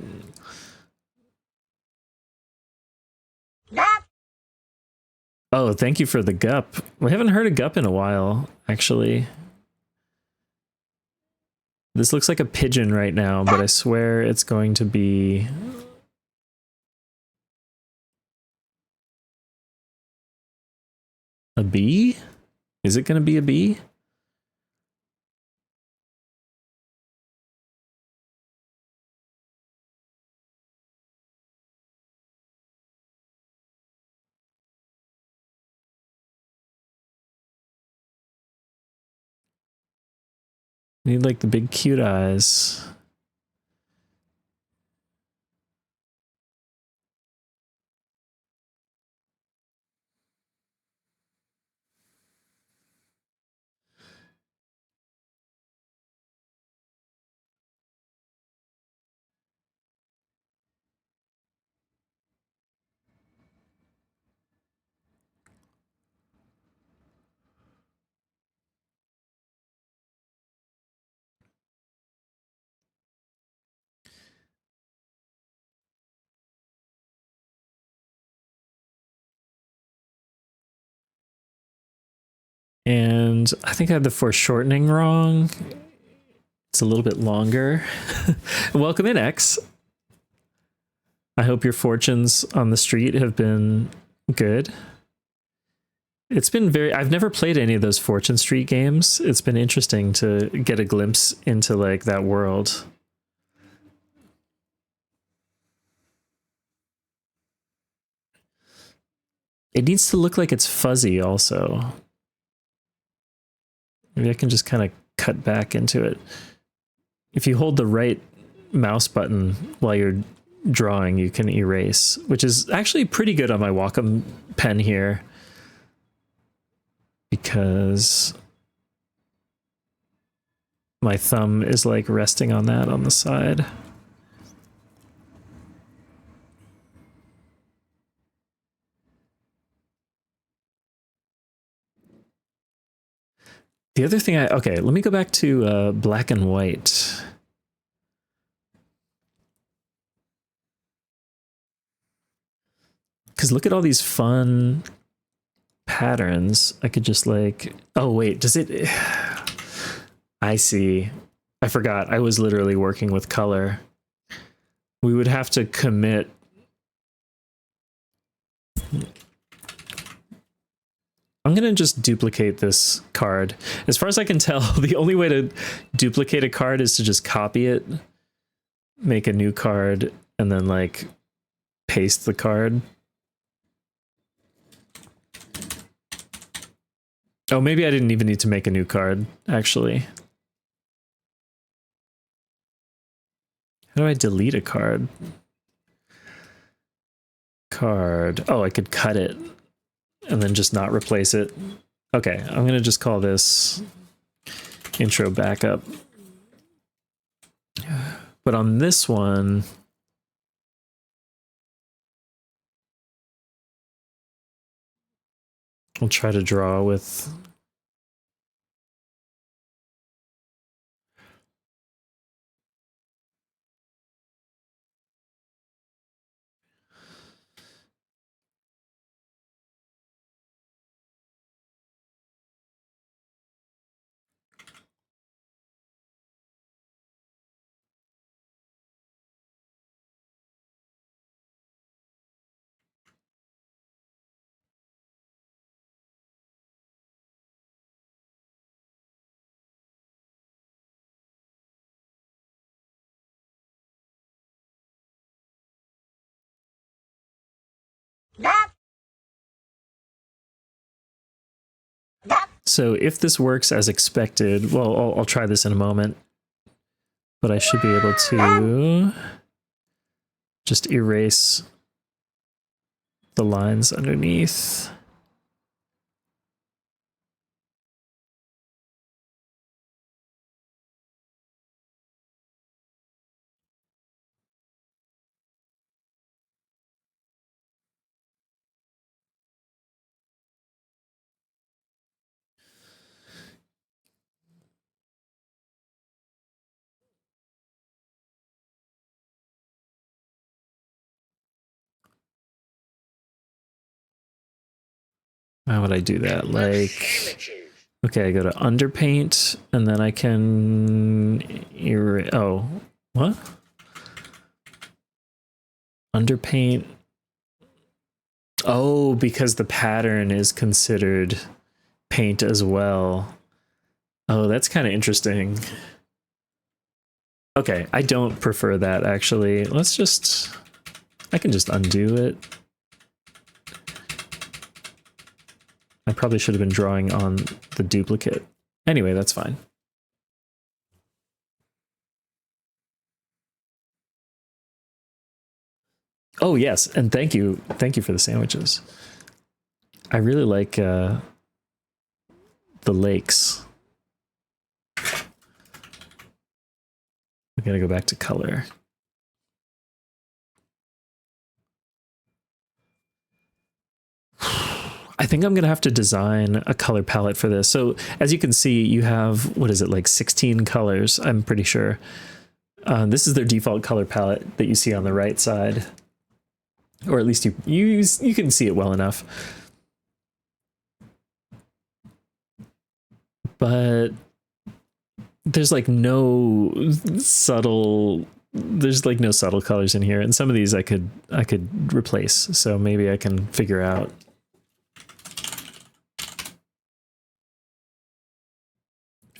Oh, thank you for the gup. We haven't heard a gup in a while, actually. This looks like a pigeon right now, but I swear it's going to be... a bee? Is it going to be a bee? Need like the big cute eyes. And I think I had the foreshortening wrong. It's a little bit longer. Welcome in, X. I hope your fortunes on the street have been good. It's been I've never played any of those Fortune Street games. It's been interesting to get a glimpse into like that world. It needs to look like it's fuzzy also. Maybe I can just kind of cut back into it. If you hold the right mouse button while you're drawing, you can erase, which is actually pretty good on my Wacom pen here, because my thumb is like resting on that on the side. The other thing okay, let me go back to black and white. Because look at all these fun patterns. I could just like, oh wait, does it, I see. I forgot, I was literally working with color. We would have to commit. I'm gonna just duplicate this card. As far as I can tell, the only way to duplicate a card is to just copy it, make a new card, and then like paste the card. Oh, maybe I didn't even need to make a new card, actually. How do I delete a card? Card. Oh, I could cut it and then just not replace it. Okay, I'm gonna just call this intro backup. But on this one, I'll try to draw with... So if this works as expected, well, I'll try this in a moment, but I should be able to just erase the lines underneath. How would I do that? Like, okay, I go to underpaint, and then I can oh, what? Underpaint. Oh, because the pattern is considered paint as well. Oh, that's kind of interesting. Okay, I don't prefer that actually. Let's just, I can just undo it. I probably should have been drawing on the duplicate. Anyway, that's fine. Oh yes, and thank you for the sandwiches. I really like the lakes. We gotta go back to color. I think I'm gonna have to design a color palette for this. So as you can see, you have, what is it, like 16 colors, I'm pretty sure. This is their default color palette that you see on the right side. Or at least you can see it well enough. But there's like no subtle colors in here, and some of these I could replace, so maybe I can figure out.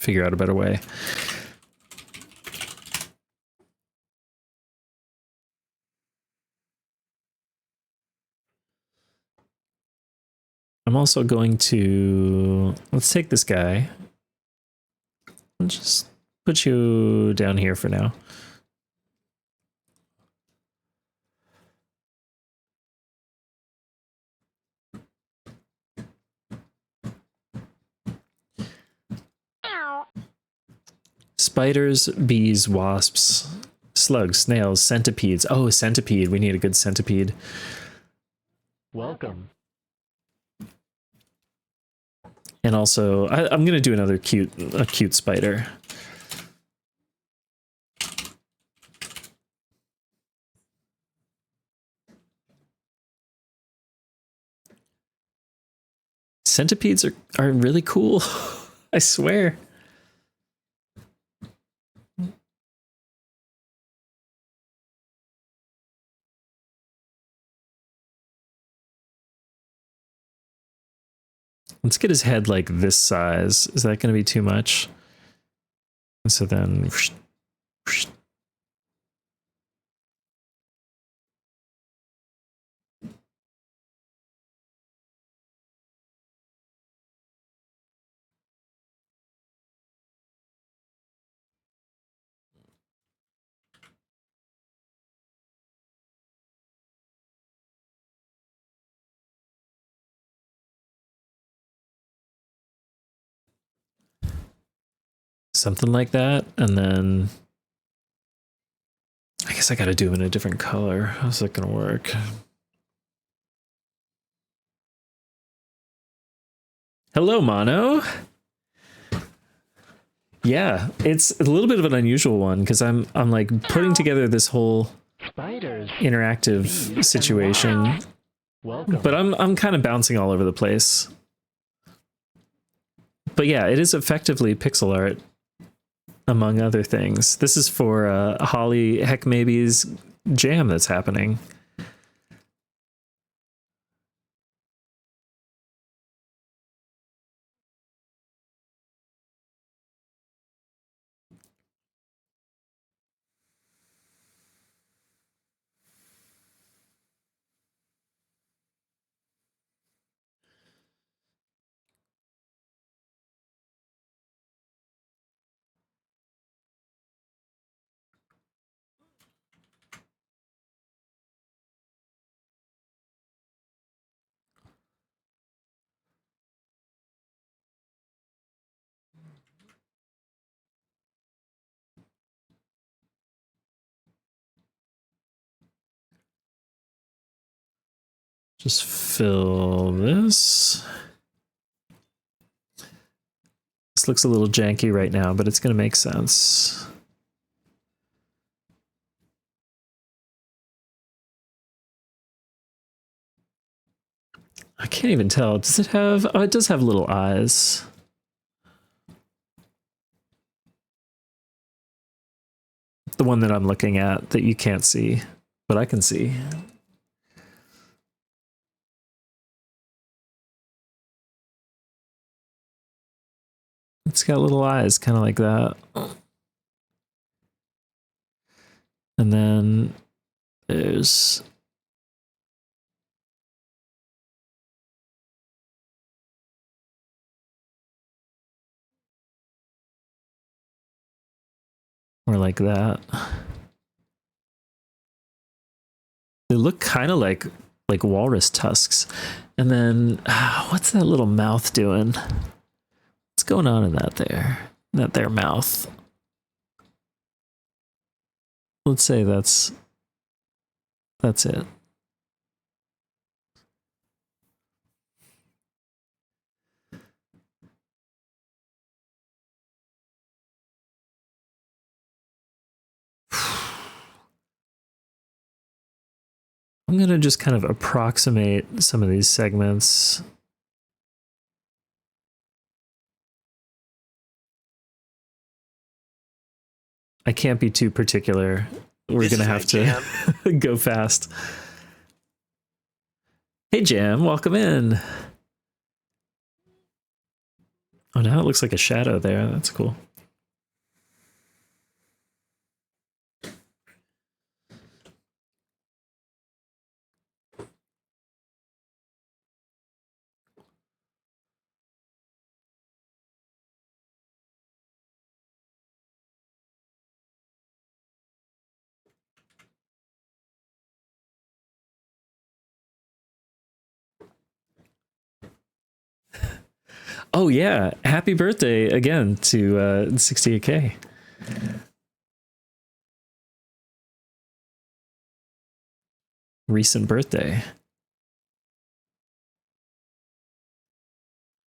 A better way. I'm also going to, let's take this guy. I'll just put you down here for now. Spiders, bees, wasps, slugs, snails, centipedes. Oh, centipede. We need a good centipede. Welcome. And also, I'm going to do another cute spider. Centipedes are really cool. I swear. Let's get his head like this size. Is that going to be too much? And so then... something like that, and then I guess I gotta do them in a different color. How's that gonna work? Hello, Mono. Yeah, it's a little bit of an unusual one because I'm like putting together this whole Spiders, interactive situation, welcome. but I'm kind of bouncing all over the place. But yeah, it is effectively pixel art, among other things. This is for Holly Heck Maybe's jam that's happening. Just fill this. This looks a little janky right now, but it's going to make sense. I can't even tell. Does it have... Oh, it does have little eyes. The one that I'm looking at that you can't see, but I can see. It's got little eyes, kind of like that. And then there's... Or like that. They look kind of like walrus tusks. And then, what's that little mouth doing? What's going on in that there mouth? Let's say that's it. I'm going to just kind of approximate some of these segments. I can't be too particular. We're going to have to go fast. Hey, Jam, welcome in. Oh, now it looks like a shadow there. That's cool. Oh yeah, happy birthday again to 68K. Recent birthday.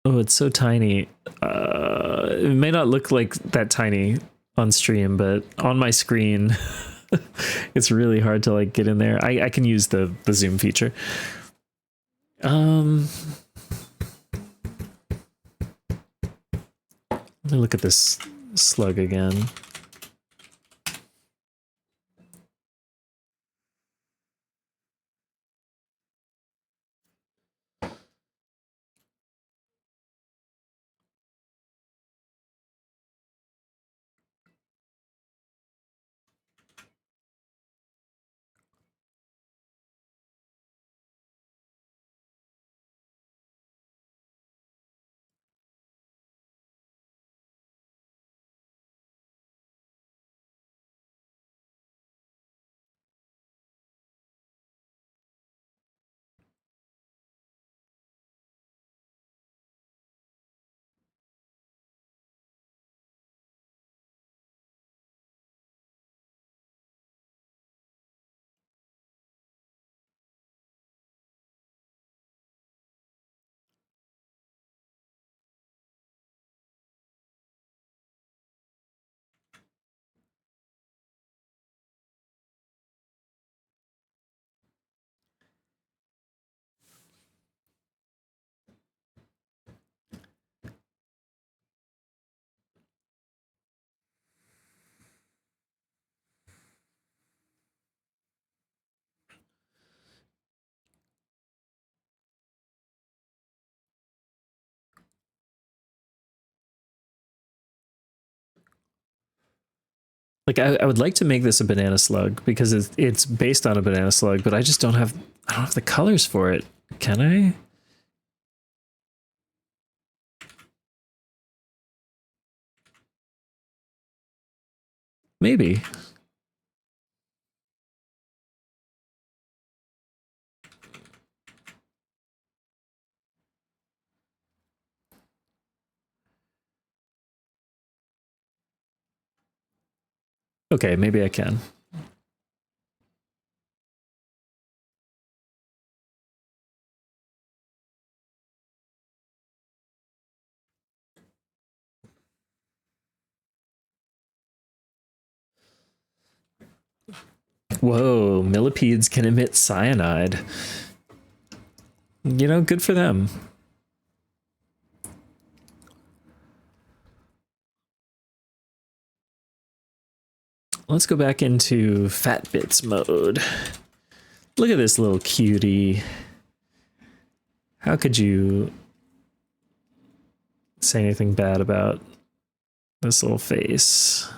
Oh, it's so tiny. It may not look like that tiny on stream, but on my screen, it's really hard to like get in there. I can use the zoom feature. Let me look at this slug again. Like I would like to make this a banana slug because it's based on a banana slug, but I just don't have the colors for it. Can I? Maybe. Okay, maybe I can. Whoa, millipedes can emit cyanide. You know, good for them. Let's go back into fat bits mode. Look at this little cutie. How could you say anything bad about this little face?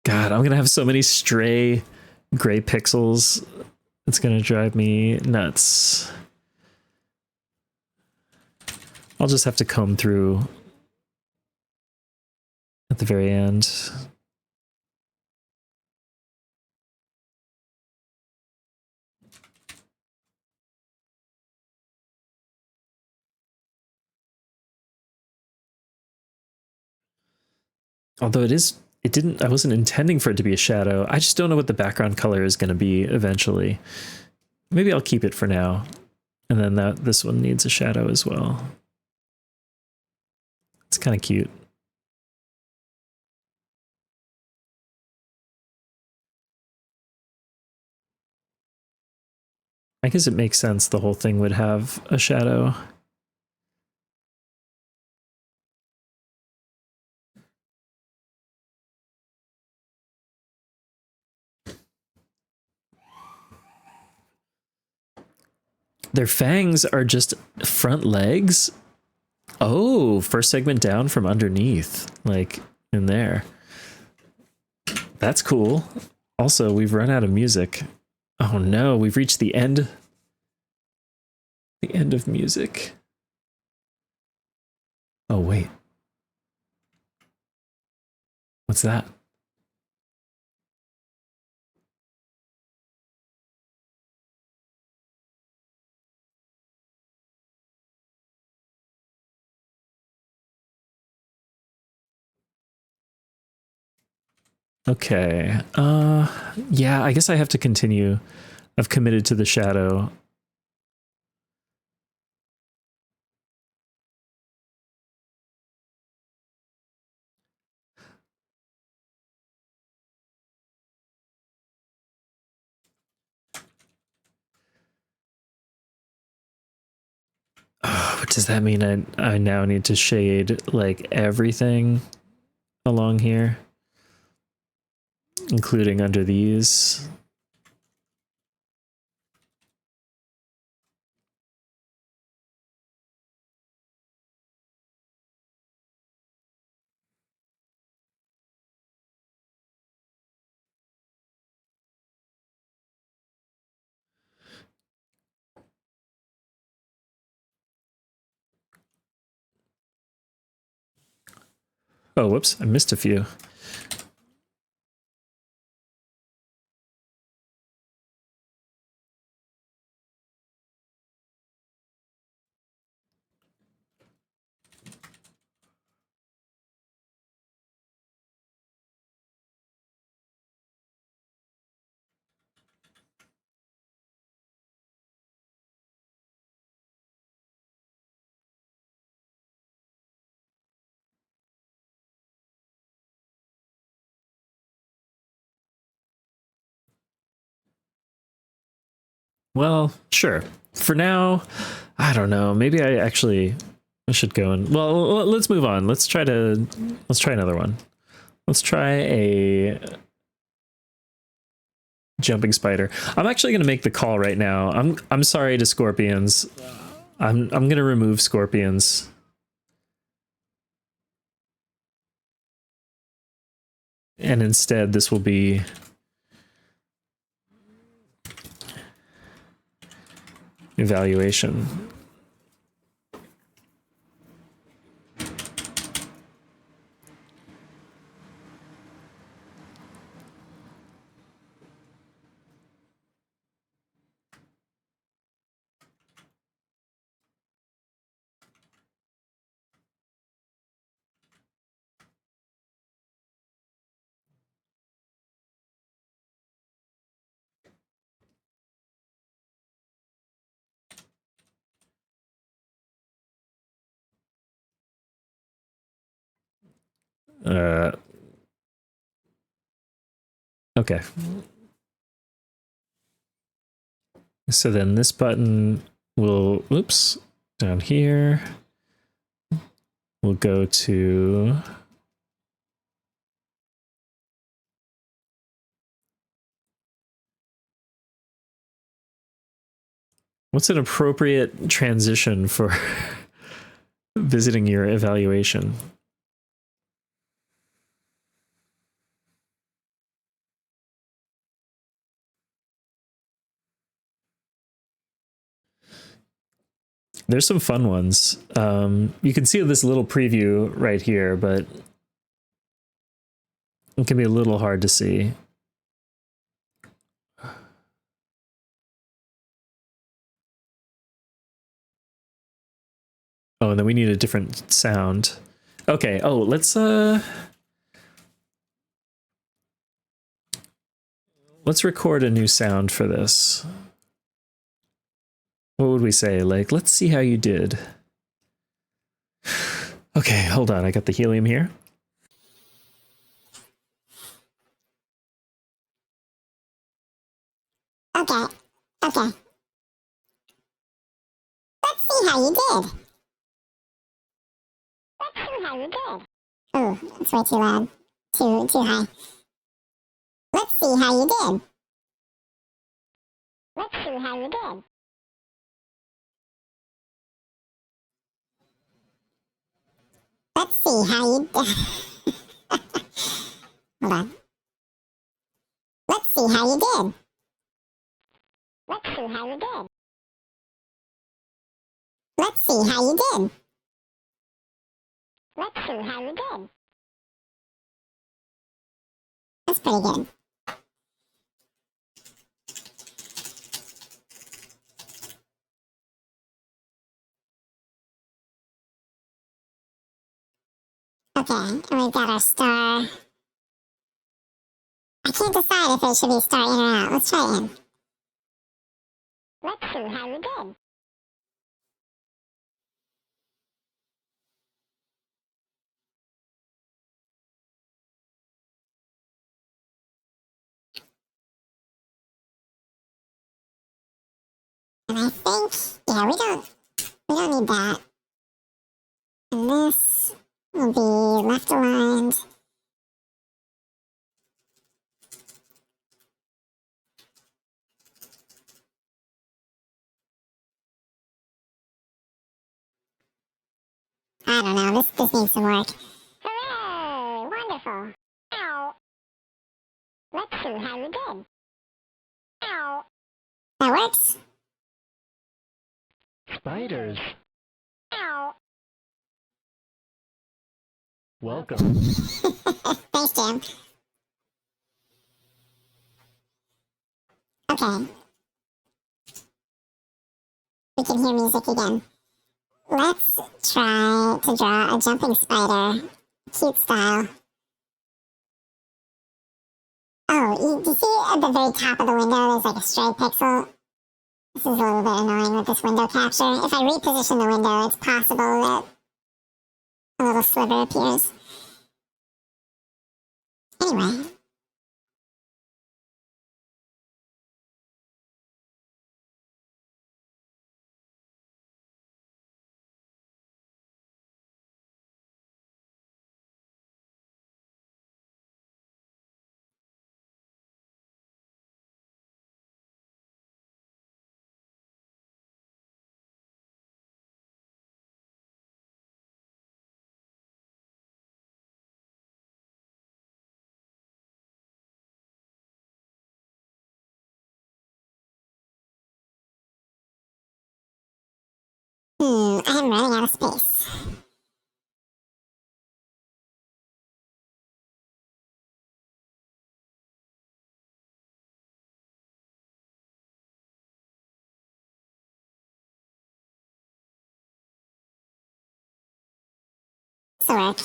God, I'm gonna have so many stray gray pixels. It's gonna drive me nuts. I'll just have to comb through at the very end. Although I wasn't intending for it to be a shadow. I just don't know what the background color is going to be eventually. Maybe I'll keep it for now. And then this one needs a shadow as well. It's kind of cute. I guess it makes sense the whole thing would have a shadow. Their fangs are just front legs. Oh, first segment down from underneath, like in there. That's cool. Also, we've run out of music. Oh no, we've reached the end. The end of music. Oh, wait. What's that? Okay. Yeah, I guess I have to continue. I've committed to the shadow. Oh, what does that mean? I now need to shade like everything along here, including under these. Oh, whoops, I missed a few. Well, sure. For now, I don't know. Maybe I should go and let's move on. Let's try another one. Let's try a jumping spider. I'm actually going to make the call right now. I'm sorry to scorpions. I'm going to remove scorpions. And instead this will be evaluation. Okay. So then this button will, oops, down here. We'll go to what's an appropriate transition for visiting your evaluation? There's some fun ones. You can see this little preview right here, but it can be a little hard to see. Oh, and then we need a different sound. Okay, oh, let's record a new sound for this. What would we say? Like, let's see how you did. Okay, hold on. I got the helium here. Okay. Okay. Let's see how you did. Let's see how you did. Oh, that's way too loud. Too high. Let's see how you did. Let's see how you did. Let's see how you did. Hold on. Let's see how you did. Let's see how you did. Let's see how you did. Let's see how you did. That's pretty good. Okay, and we've got our star. I can't decide if it should be star in or out. Let's try in. Let's see how you did. And I think, yeah, we don't need that. And this will be left aligned. I don't know, this needs some work. Hooray! Wonderful. Ow. Let's see how you did. Ow. That works? Spiders. Ow. Welcome. Thanks, Jim. Okay. We can hear music again. Let's try to draw a jumping spider. Cute style. Oh, you see at the very top of the window, there's like a stray pixel? This is a little bit annoying with this window capture. If I reposition the window, it's possible that a little sliver appears. Anyway. I am running out of space. This'll work.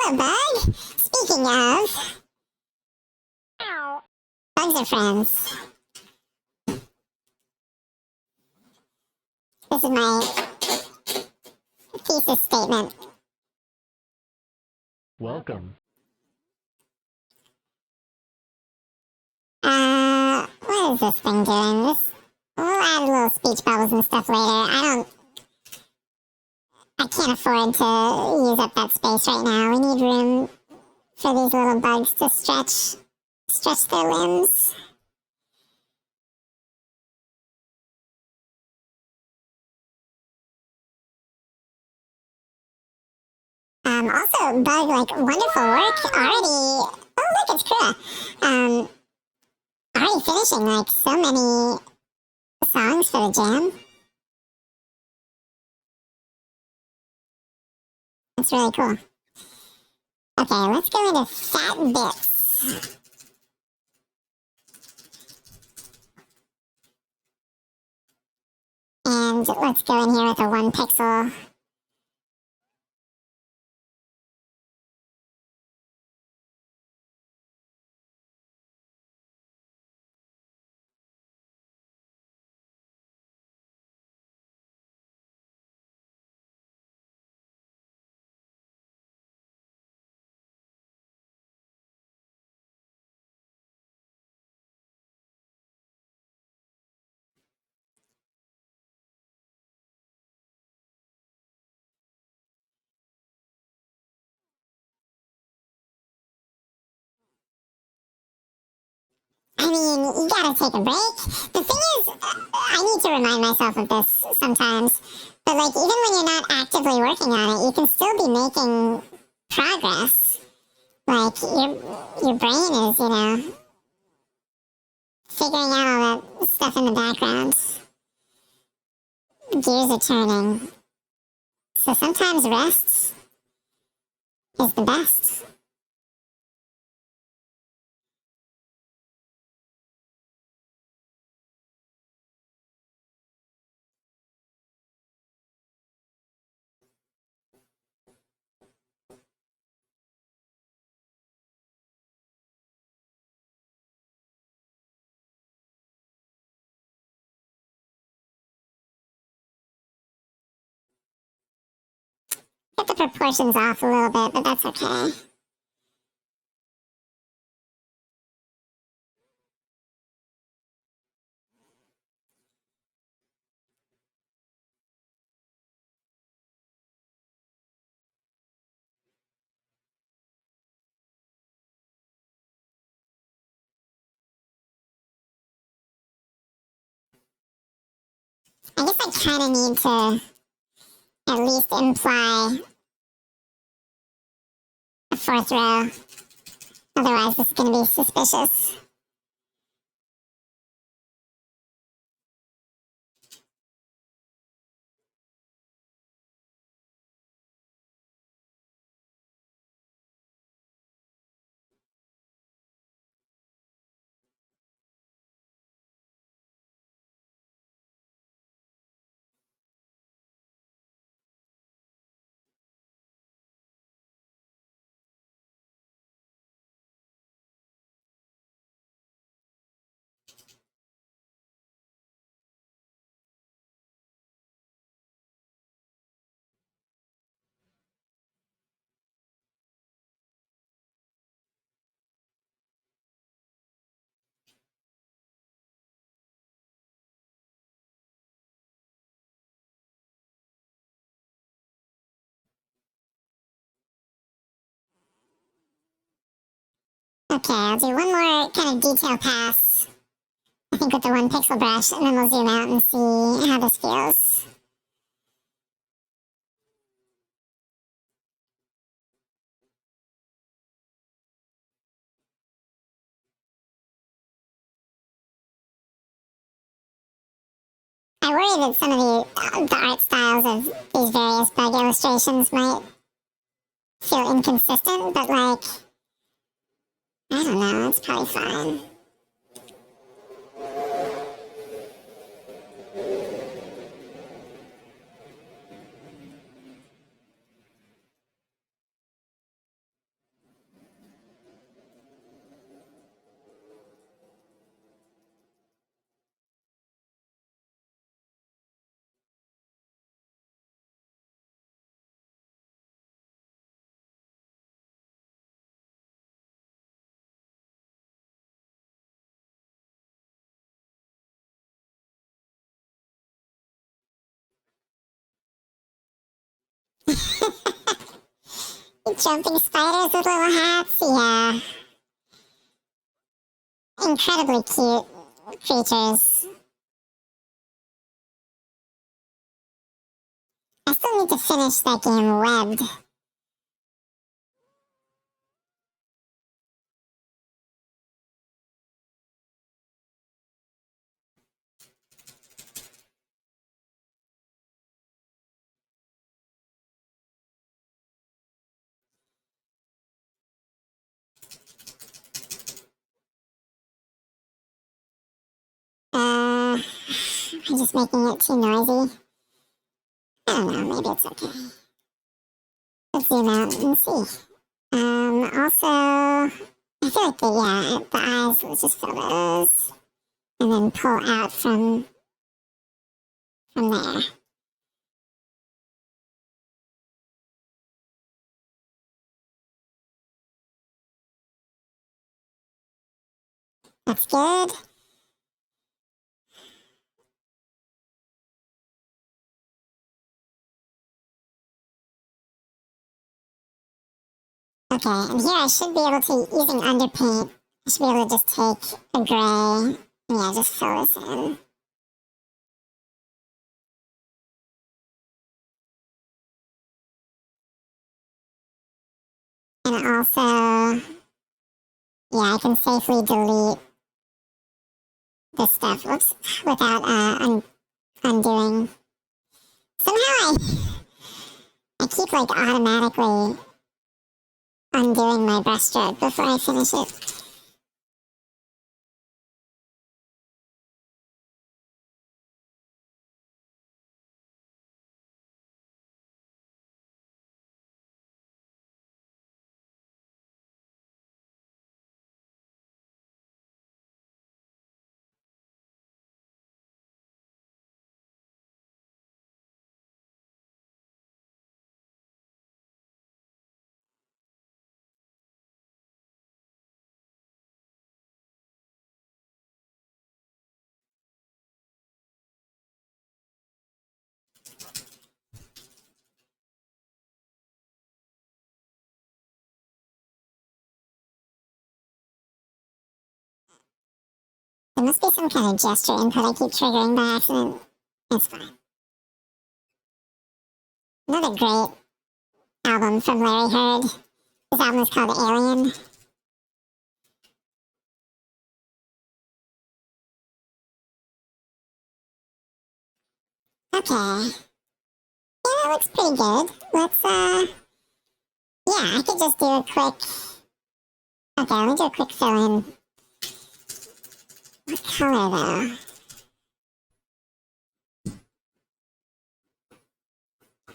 hello, Bug. Speaking of, bugs are friends. This is my thesis statement. Welcome. What is this thing doing? We'll add little speech bubbles and stuff later. I can't afford to use up that space right now. We need room for these little bugs to stretch their limbs. Also, Bug, like, wonderful work already. Oh, look, it's Kura. Already finishing, like, so many songs for the jam. That's really cool. Okay, let's go into fat bits. And let's go in here with a 1 pixel. I mean, you gotta take a break. The thing is, I need to remind myself of this sometimes. But like, even when you're not actively working on it, you can still be making progress. Like, your brain is, figuring out all that stuff in the background. Gears are turning. So sometimes rest is the best. Get the proportions off a little bit, but that's okay. I guess I kind of need to at least imply a 4th row. Otherwise, this is going to be suspicious. Okay, I'll do one more kind of detail pass, I think with the 1 pixel brush, and then we'll zoom out and see how this feels. I worry that some of the art styles of these various bug illustrations might feel inconsistent, but like, I don't know, it's probably fine. Jumping spiders with little hats, yeah. Incredibly cute creatures. I still need to finish that game Webbed. I'm just making it too noisy. I don't know, maybe it's okay. Let's zoom out and see. Also, I feel like the eyes, let's just fill those. And then pull out from there. That's good. Okay, and here I should be able to, using underpaint, I should be able to just take a gray, and yeah, just fill this in. And also, yeah, I can safely delete this stuff, whoops, without undoing. Somehow I keep like automatically undoing my brushstroke before I finish it. There must be some kind of gesture input I keep triggering by accident. It's fine. Another great album from Larry Heard. This album is called Alien. Okay. Yeah, that looks pretty good. Let's, yeah, I could just do a quick, okay, let me do a quick fill in. What color though?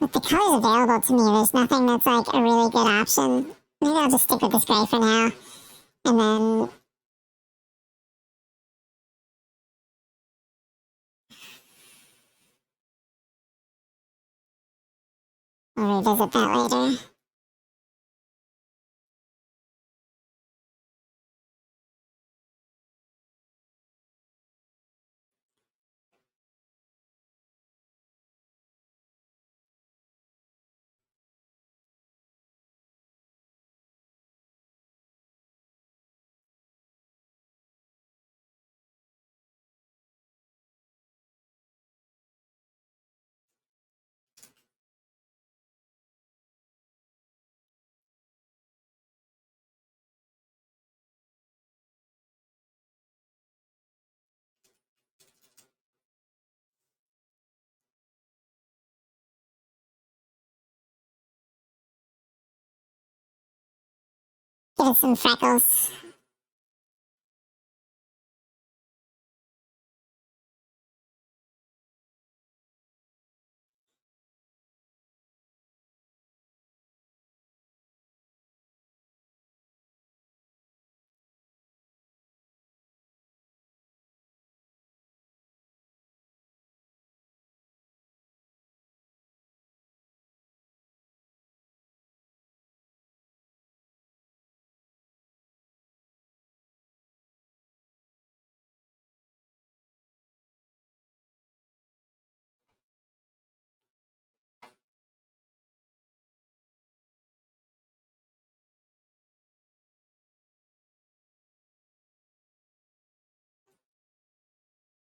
With the colors available to me, there's nothing that's like a really good option. Maybe I'll just stick with this gray for now. And then we'll revisit that later. Give it some freckles.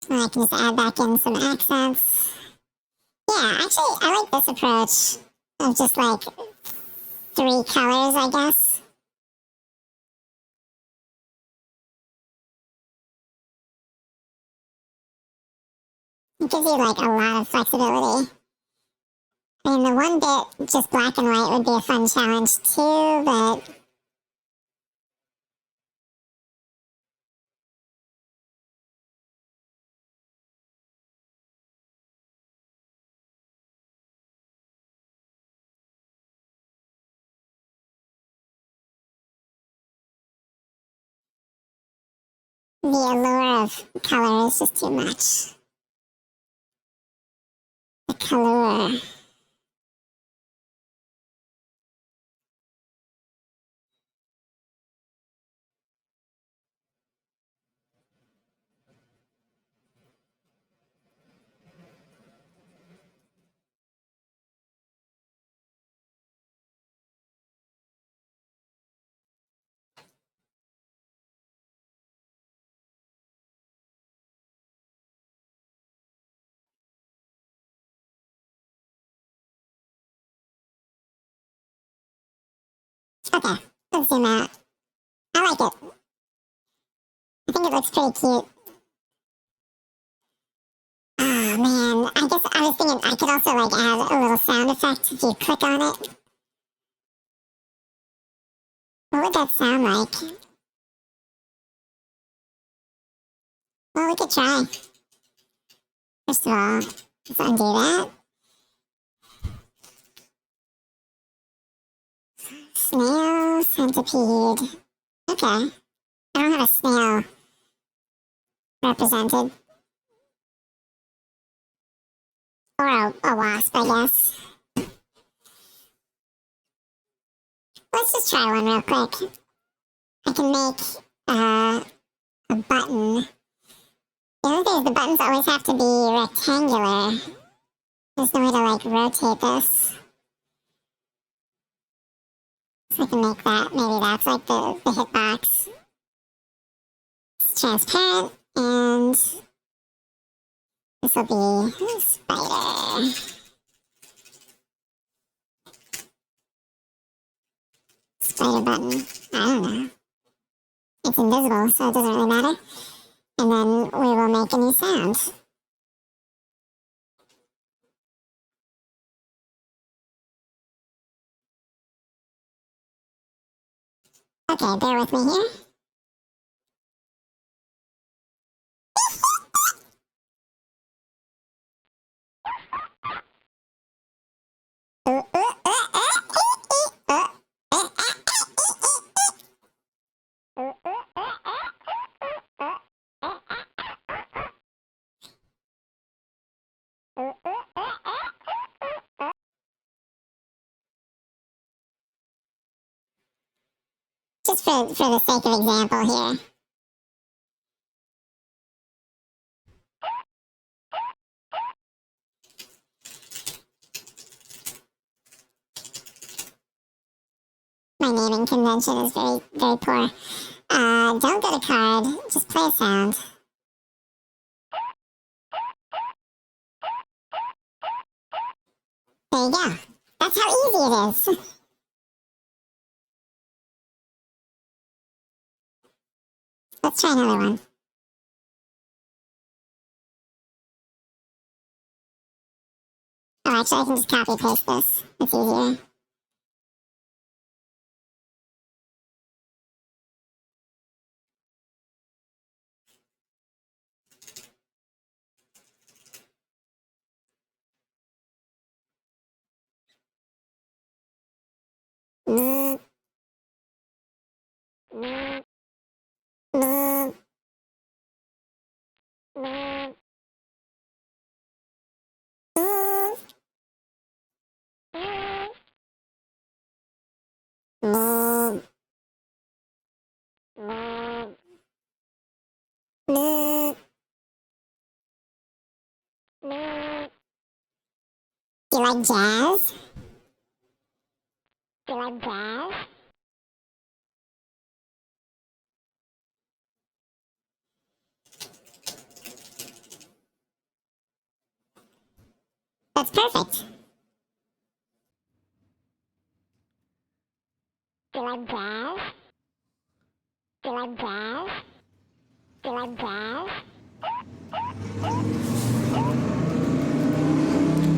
And I can just add back in some accents. Yeah, actually, I like this approach of just like 3 colors, I guess. It gives you like a lot of flexibility. I mean, the one bit, just black and white, would be a fun challenge too, but the allure of color is just too much. The color. Okay, let's zoom out. I like it. I think it looks pretty cute. Oh man, I guess I was thinking I could also like add a little sound effect if you click on it. What would that sound like? Well, we could try. First of all, let's undo that. Snail, centipede. Okay. I don't have a snail represented. Or a wasp, I guess. Let's just try one real quick. I can make a button. The other thing is the buttons always have to be rectangular. There's no way to like rotate this. So I can make that. Maybe that's like the hitbox. It's transparent, and this will be spider. Spider button. I don't know. It's invisible, so it doesn't really matter. And then we will make a new sound. Okay, bear with me here. Just for the sake of example here. My naming convention is very, very poor. Don't get a card, just play a sound. There you go. That's how easy it is. Let's try another one. Oh, actually, I can just copy paste this. It's easier. Mm, mm, mm, mm, mm, mm, mm, mm, mm. Do you like jazz? Do you like jazz? that's perfect. Do you like jazz? Do you like jazz? Do you like jazz?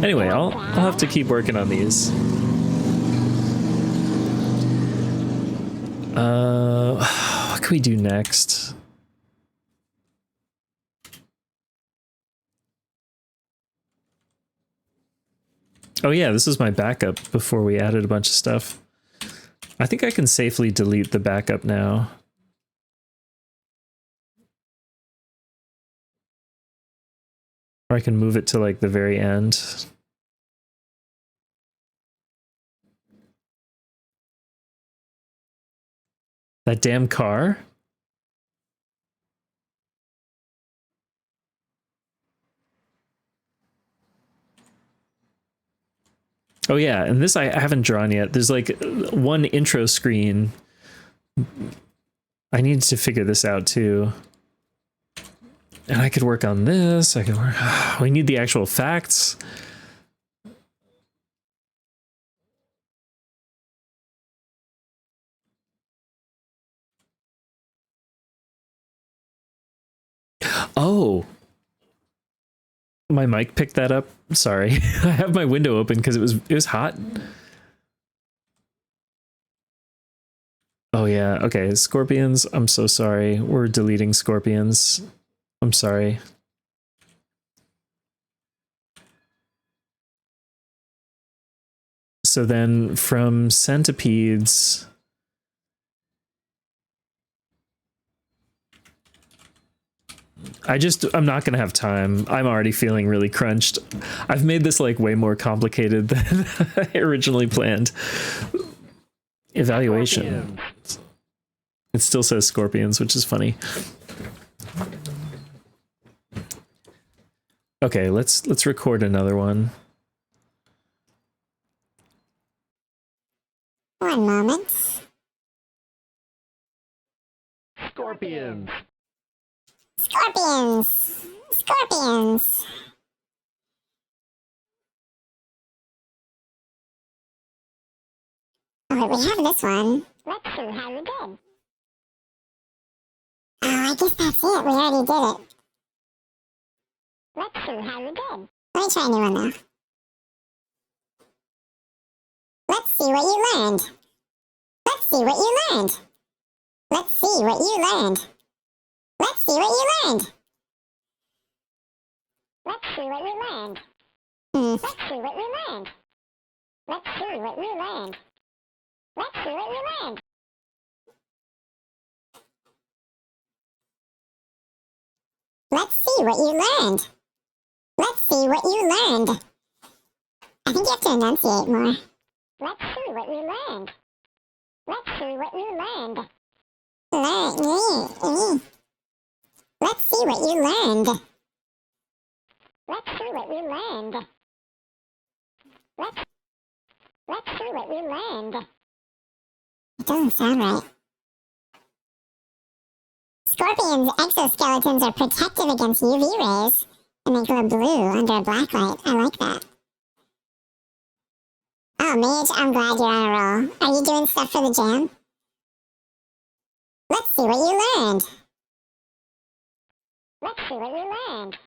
Anyway, I'll have to keep working on these. What can we do next? Oh yeah, this is my backup before we added a bunch of stuff. I think I can safely delete the backup now. Or I can move it to like the very end. That damn car? Oh yeah, and this I haven't drawn yet. There's like one intro screen. I need to figure this out too. And I could work on this. I could work. We need the actual facts. Oh. My mic picked that up. Sorry. I have my window open because it was hot. Oh yeah. Okay, scorpions. I'm so sorry. We're deleting scorpions. I'm sorry. So then from centipedes, I'm not gonna have time. I'm already feeling really crunched. I've made this like way more complicated than I originally planned. Evaluation. It still says scorpions, which is funny. Okay, let's record another one. One moment. Scorpions. Scorpions! Scorpions! Oh, wait, we have this one. Let's see how we did. Oh, I guess that's it. We already did it. Let's see how we did. Let me try a new one, though. Let's see what you learned. Let's see what you learned. Let's see what you learned. Let's see what you learned. Let's see what we learned. Let's see what we learned. Let's see what we learned. Let's see what we learned. Let's see what you learned. Let's see what you learned. I think you have to enunciate more. Let's see what we learned. Let's see what we learned. Let's see what you learned. Let's see what we learned. Let's see what we learned. It doesn't sound right. Scorpions' exoskeletons are protective against UV rays, and they glow blue under a black light. I like that. Oh, Mage, I'm glad you're on a roll. Are you doing stuff for the jam? Let's see what you learned. Let's see what you learned.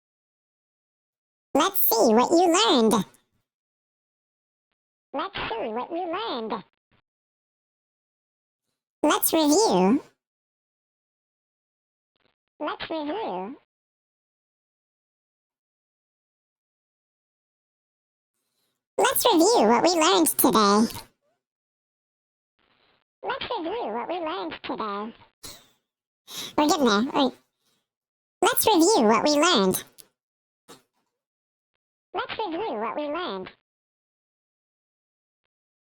Let's see what you learned. Let's see what you learned. Let's review. Let's review. Let's review what we learned today. Let's review what we learned today. We're getting there. Let's review what we learned. Let's review what we learned.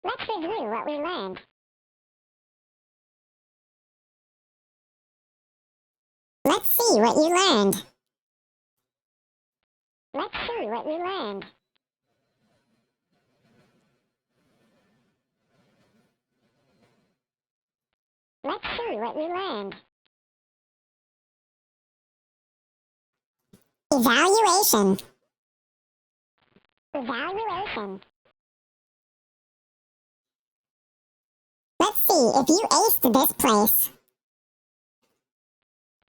Let's review what we learned. Let's see what you learned. Let's see what you learned. Let's see what you learned. Evaluation. Evaluation. Let's see if you aced this place.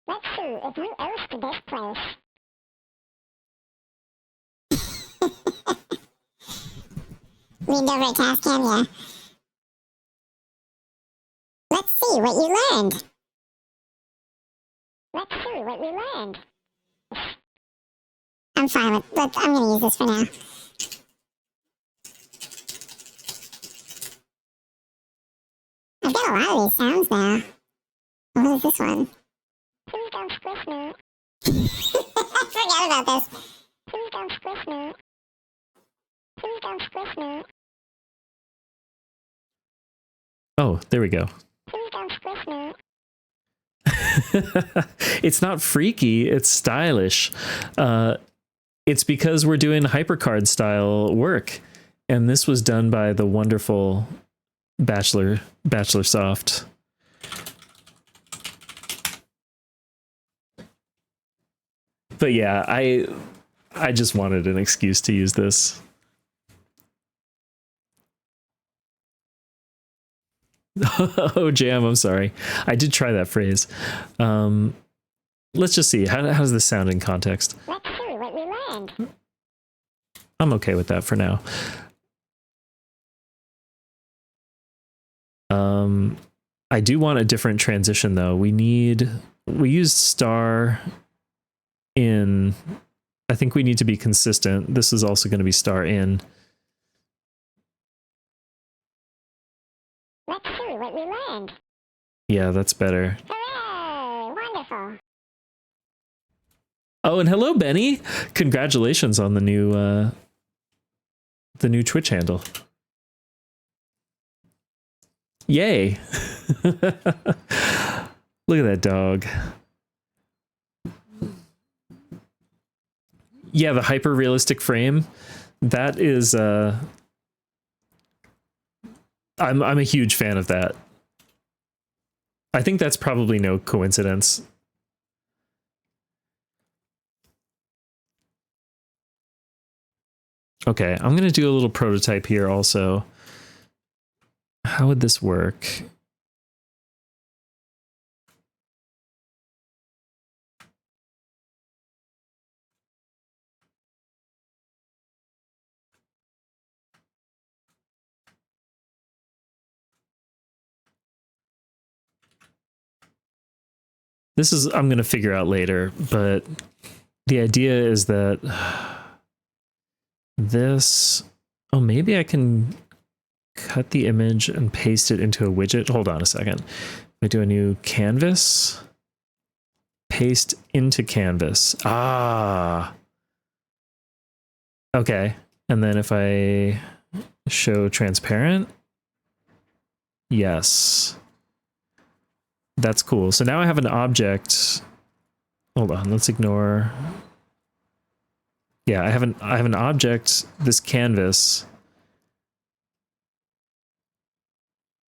Let's see if you aced this place. Leaned over at task cam, yeah. Let's see what you learned. Let's see what you learned. I'm fine with, I'm gonna use this for now. I've got a lot of these sounds now. What is this one? Please don't squish me. I forgot about this. Please don't squish me. Please don't squish me. Oh, there we go. Please don't squish me. It's not freaky, it's stylish. It's because we're doing HyperCard style work, and this was done by the wonderful Bachelor Soft. But yeah, I just wanted an excuse to use this. Oh, Jam, I'm sorry. I did try that phrase. Let's just see. How does this sound in context? Let's see what we learned. I'm okay with that for now. I do want a different transition though. We used star in. I think we need to be consistent. This is also going to be star in. Let's see what we learned. Yeah, that's better. Hooray! Wonderful. Oh, and hello, Benny. Congratulations on the new Twitch handle. Yay. Look at that dog. Yeah, the hyper realistic frame. That is I'm a huge fan of that. I think that's probably no coincidence. Okay, I'm going to do a little prototype here also. How would this work? This is, I'm going to figure out later, but the idea is that this, oh, maybe I can cut the image and paste it into a widget. Hold on a second. I do a new canvas, paste into canvas. Ah, okay. And then if I show transparent, yes. That's cool. So now I have an object. Hold on, let's ignore. Yeah, I have an object, this canvas,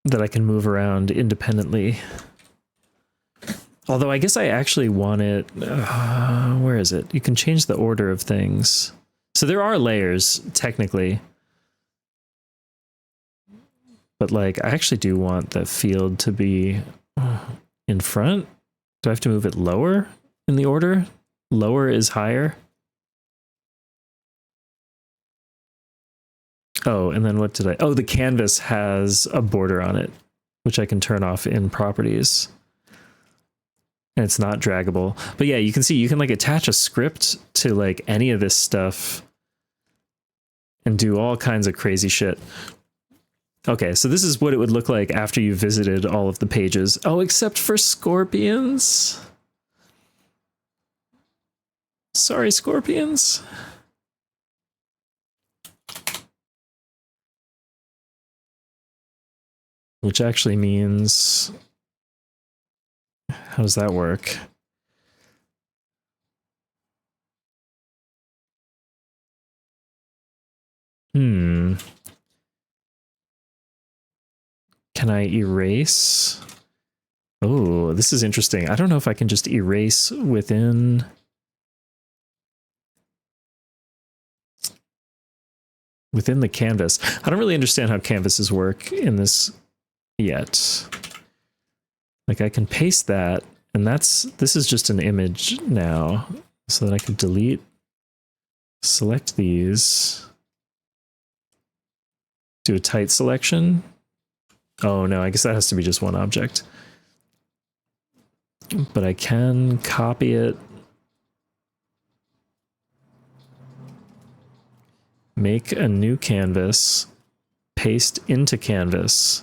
that I can move around independently. Although I guess I actually want it. Where is it? You can change the order of things. So there are layers technically. But like, I actually do want the field to be in front. Do I have to move it lower in the order? Lower is higher. Oh, and then what did I... Oh, the canvas has a border on it, which I can turn off in properties. And it's not draggable. But yeah, you can see, you can like attach a script to like any of this stuff and do all kinds of crazy shit. Okay, so this is what it would look like after you visited all of the pages. Oh, except for scorpions. Sorry, scorpions. Which actually means... How does that work? Can I erase? Oh, this is interesting. I don't know if I can just erase within... within the canvas. I don't really understand how canvases work in this yet. Like I can paste that, and this is just an image now, so that I can delete, select these, do a tight selection. Oh no, I guess that has to be just one object. But I can copy it, make a new canvas, paste into canvas,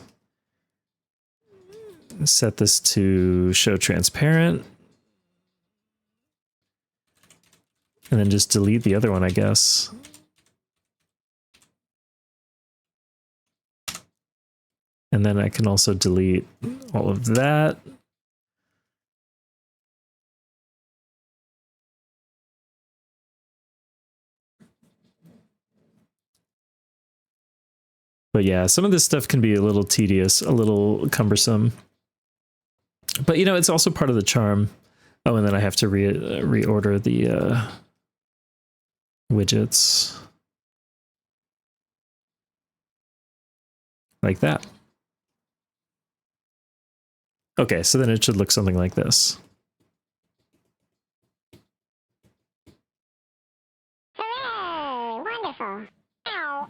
set this to show transparent, and then just delete the other one, I guess. And then I can also delete all of that. But yeah, some of this stuff can be a little tedious, a little cumbersome. But you know, it's also part of the charm. Oh, and then I have to reorder the widgets. Like that. Okay, so then it should look something like this. Hooray! Wonderful. Ow.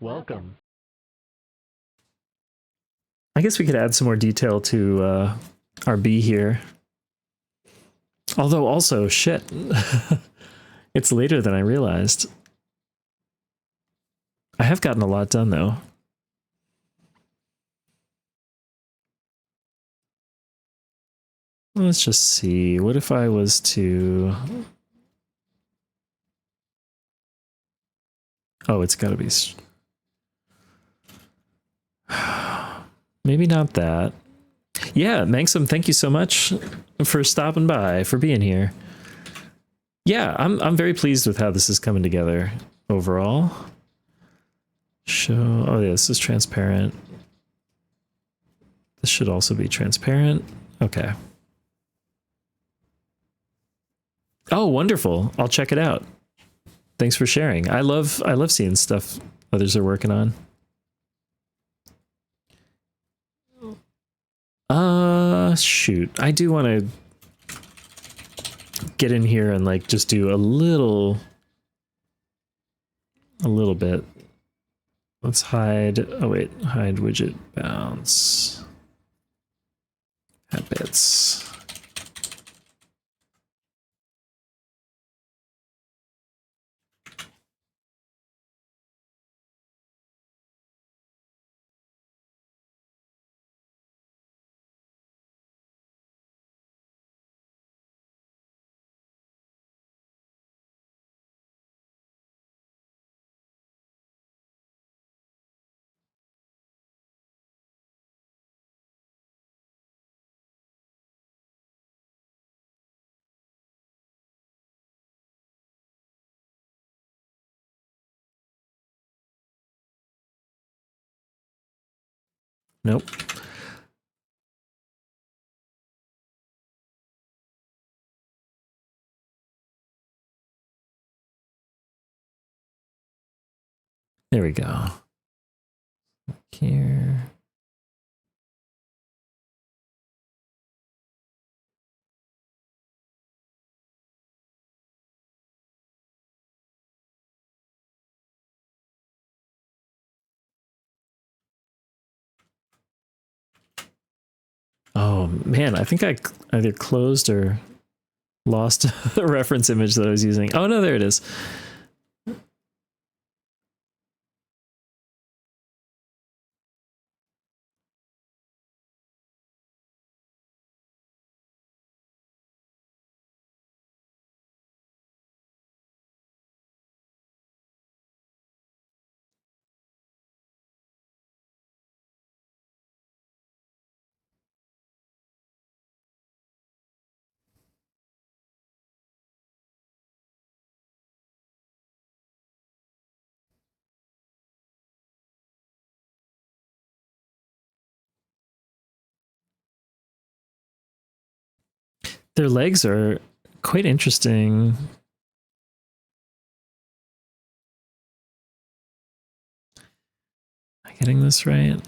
Welcome. I guess we could add some more detail to our bee here. Although also, shit, it's later than I realized. I have gotten a lot done though. Let's just see. What if I was to... Oh, it's gotta be... Maybe not that. Yeah, Manxum, thank you so much for stopping by, for being here. Yeah, I'm very pleased with how this is coming together overall. Show... Oh yeah, this is transparent. This should also be transparent. Okay. Oh, wonderful. I'll check it out. Thanks for sharing. I love seeing stuff others are working on. Shoot. I do want to get in here and like just do a little bit. Let's hide. Oh wait, hide widget bounce. Habits. Nope. There we go. Here. Oh man, I think I either closed or lost the reference image that I was using. Oh no, there it is. Their legs are quite interesting. getting this right?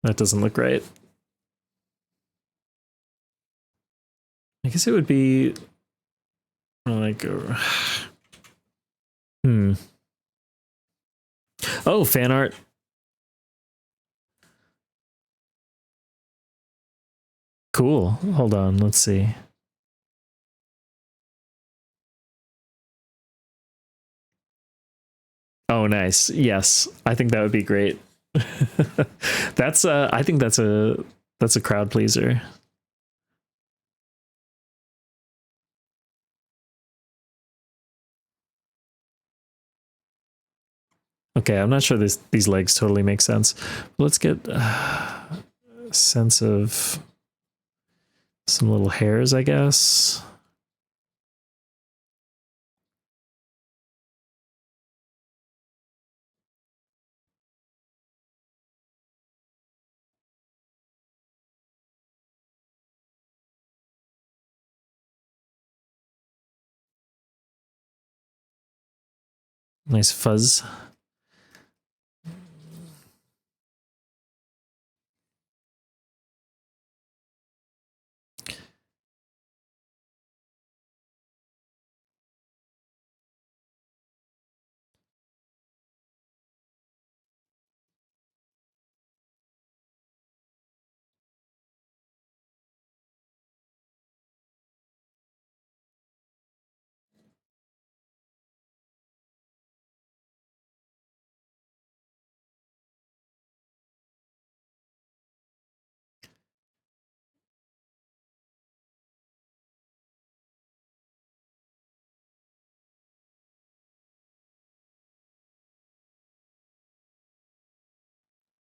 That doesn't look right. I guess it would be like, oh, fan art. Cool. Hold on. Let's see. Oh, nice. Yes. I think that would be great. That's I think that's a crowd pleaser. Okay, I'm not sure these legs totally make sense. Let's get a sense of some little hairs, I guess. Nice fuzz.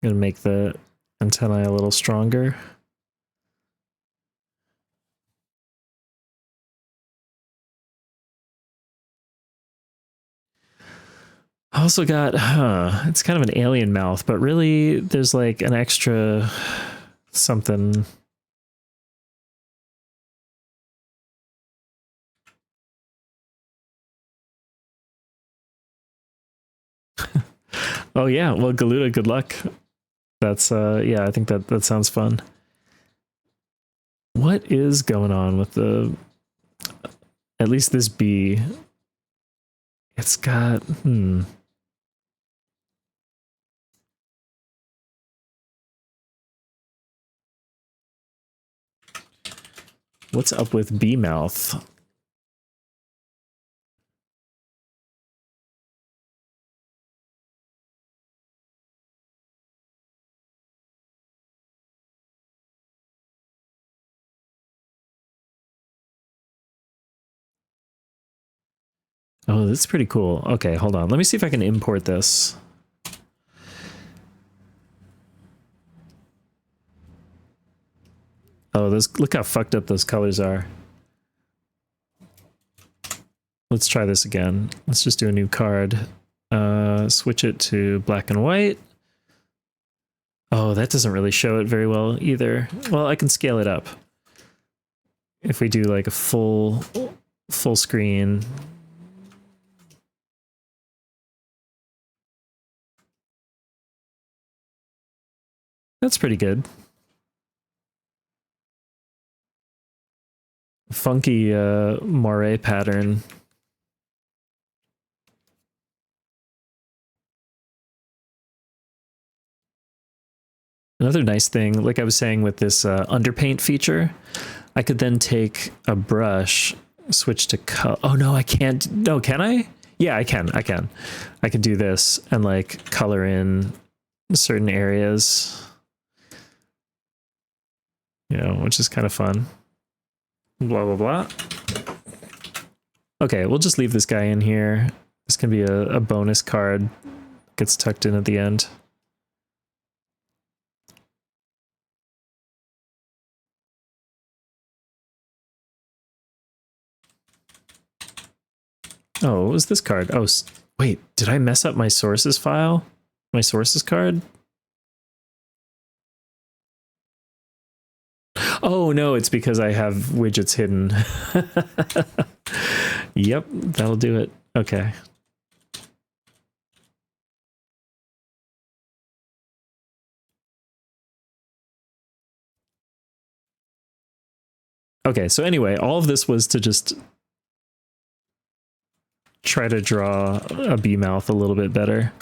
Gonna make the antennae a little stronger. I also got, it's kind of an alien mouth, but really there's like an extra something. Oh yeah, well, Galuda, good luck. That's yeah, I think that sounds fun. What is going on with at least this bee? It's got what's up with bee mouth? Oh, that's pretty cool. Okay, hold on. Let me see if I can import this. Oh, look how fucked up those colors are. Let's try this again. Let's just do a new card. Switch it to black and white. Oh, that doesn't really show it very well either. Well, I can scale it up. If we do like a full screen. That's pretty good. Funky moire pattern. Another nice thing, like I was saying with this underpaint feature, I could then take a brush, switch to color. Oh no, I can't. No, can I? Yeah, I can. I can do this and like color in certain areas, you know, which is kind of fun. Blah, blah, blah. Okay, we'll just leave this guy in here. This can be a bonus card. Gets tucked in at the end. Oh, what was this card? Oh, wait, did I mess up my sources file? My sources card? Oh no, it's because I have widgets hidden. Yep, that'll do it. Okay. Okay, so anyway, all of this was to just try to draw a bee mouth a little bit better.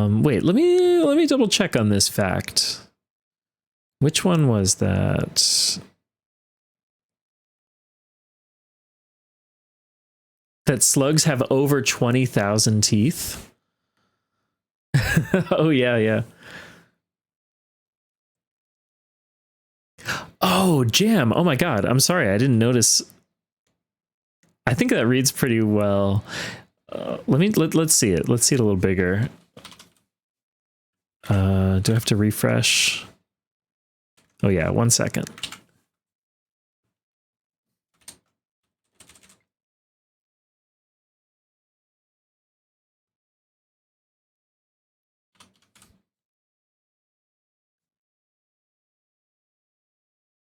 Wait, let me double check on this fact. Which one was that? That slugs have over 20,000 teeth? Oh, yeah, yeah. Oh, Jam. Oh my god. I'm sorry. I didn't notice. I think that reads pretty well. Let's see it. Let's see it a little bigger. Do I have to refresh? Oh yeah, 1 second.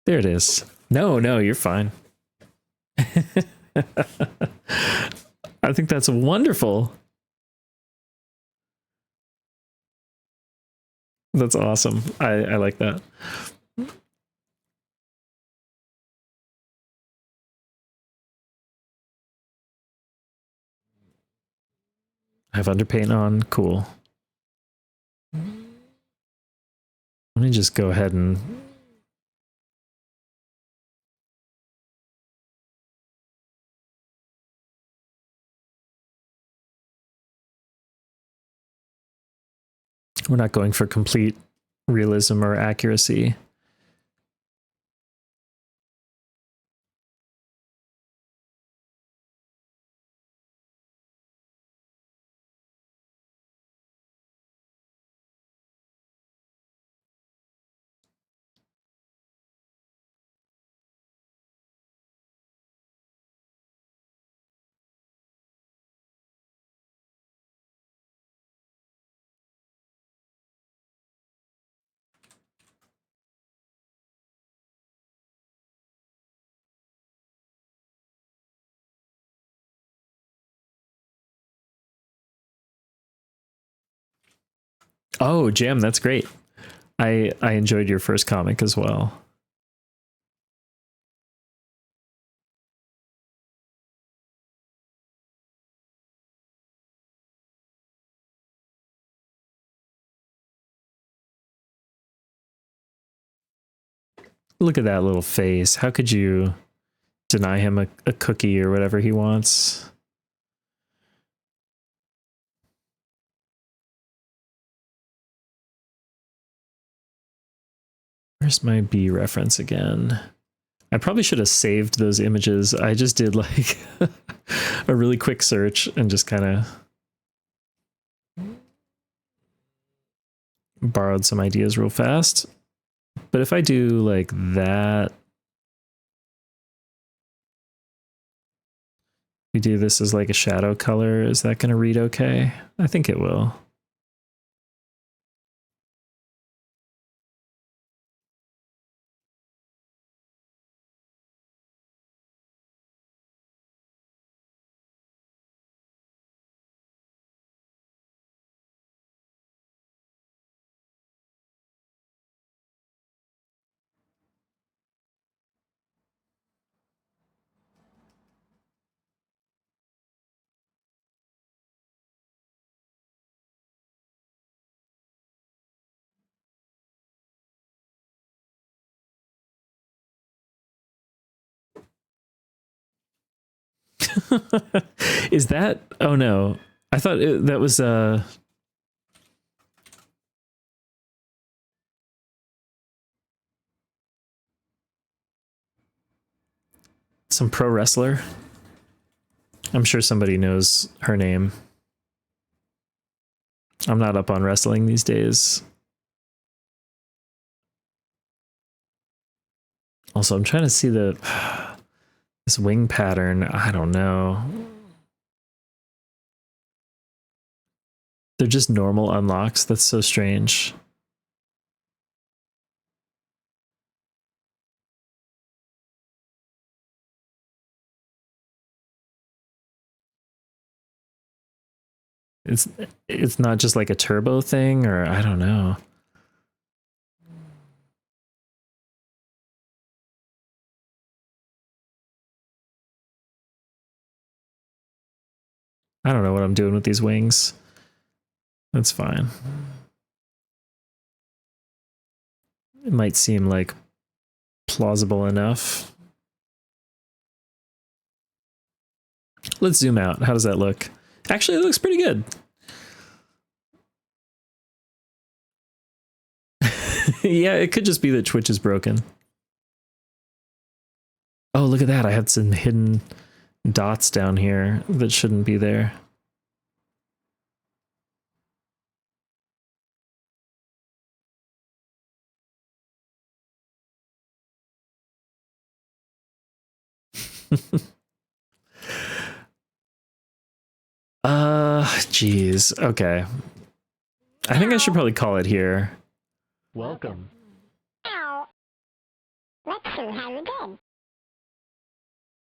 There it is. No, you're fine. I think that's wonderful. That's awesome. I like that. I have underpaint on. Cool. Let me just go ahead and we're not going for complete realism or accuracy. Oh, Jam, that's great. I enjoyed your first comic as well. Look at that little face. How could you deny him a cookie or whatever he wants? Where's my B reference again? I probably should have saved those images. I just did like a really quick search and just kind of borrowed some ideas real fast. But if I do like that, we do this as like a shadow color, is that going to read okay? I think it will. Is that? Oh no, I thought that was some pro wrestler. I'm sure somebody knows her name. I'm not up on wrestling these days. Also, I'm trying to see this wing pattern. I don't know. They're just normal unlocks. That's so strange. It's not just like a turbo thing, or I don't know. I don't know what I'm doing with these wings. That's fine. It might seem like plausible enough. Let's zoom out. How does that look? Actually, it looks pretty good. Yeah, it could just be that Twitch is broken. Oh, look at that. I had some hidden dots down here that shouldn't be there. Geez. Okay. I think I should probably call it here. Welcome. Ow. Let's see how you did.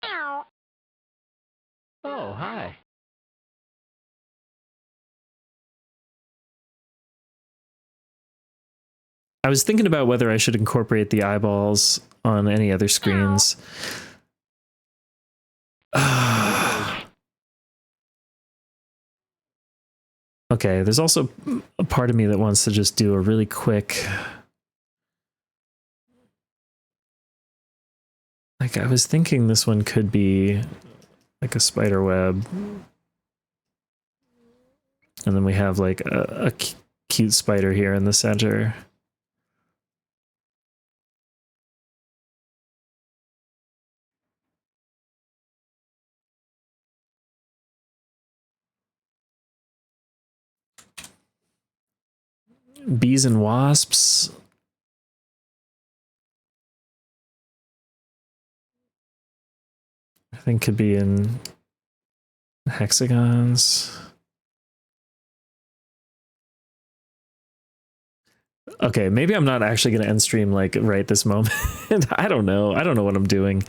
Ow. Oh, hi. I was thinking about whether I should incorporate the eyeballs on any other screens. Okay, there's also a part of me that wants to just do a really quick... Like, I was thinking this one could be like a spider web. And then we have like a cute spider here in the center. Bees and wasps. I think could be in hexagons. Okay, maybe I'm not actually going to end stream like right this moment. I don't know. I don't know what I'm doing.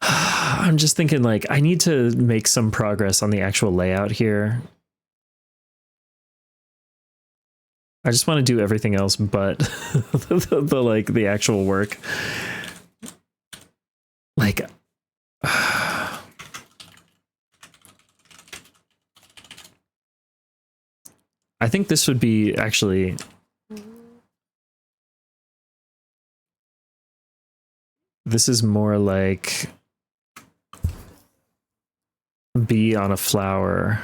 I'm just thinking like I need to make some progress on the actual layout here. I just want to do everything else but the actual work. Like I think this would be actually this is more like bee on a flower.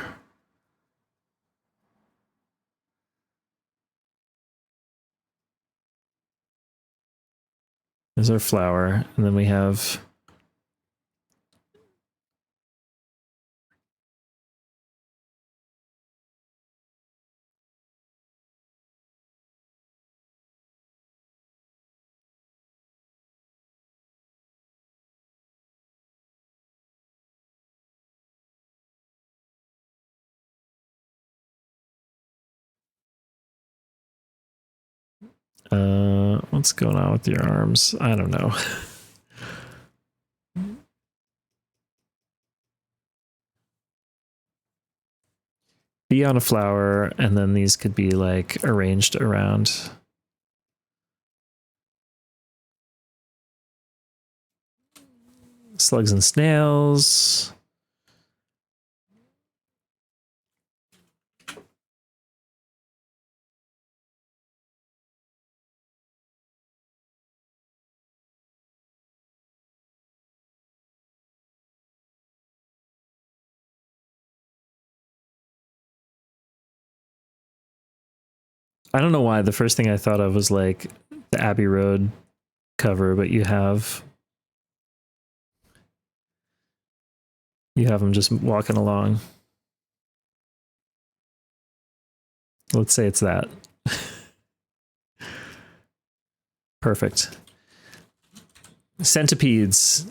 There's our flower, and then we have what's going on with your arms? I don't know. Bee on a flower, and then these could be like arranged around. Slugs and snails. I don't know why the first thing I thought of was like the Abbey Road cover, but you have them just walking along. Let's say it's that. Perfect. Centipedes.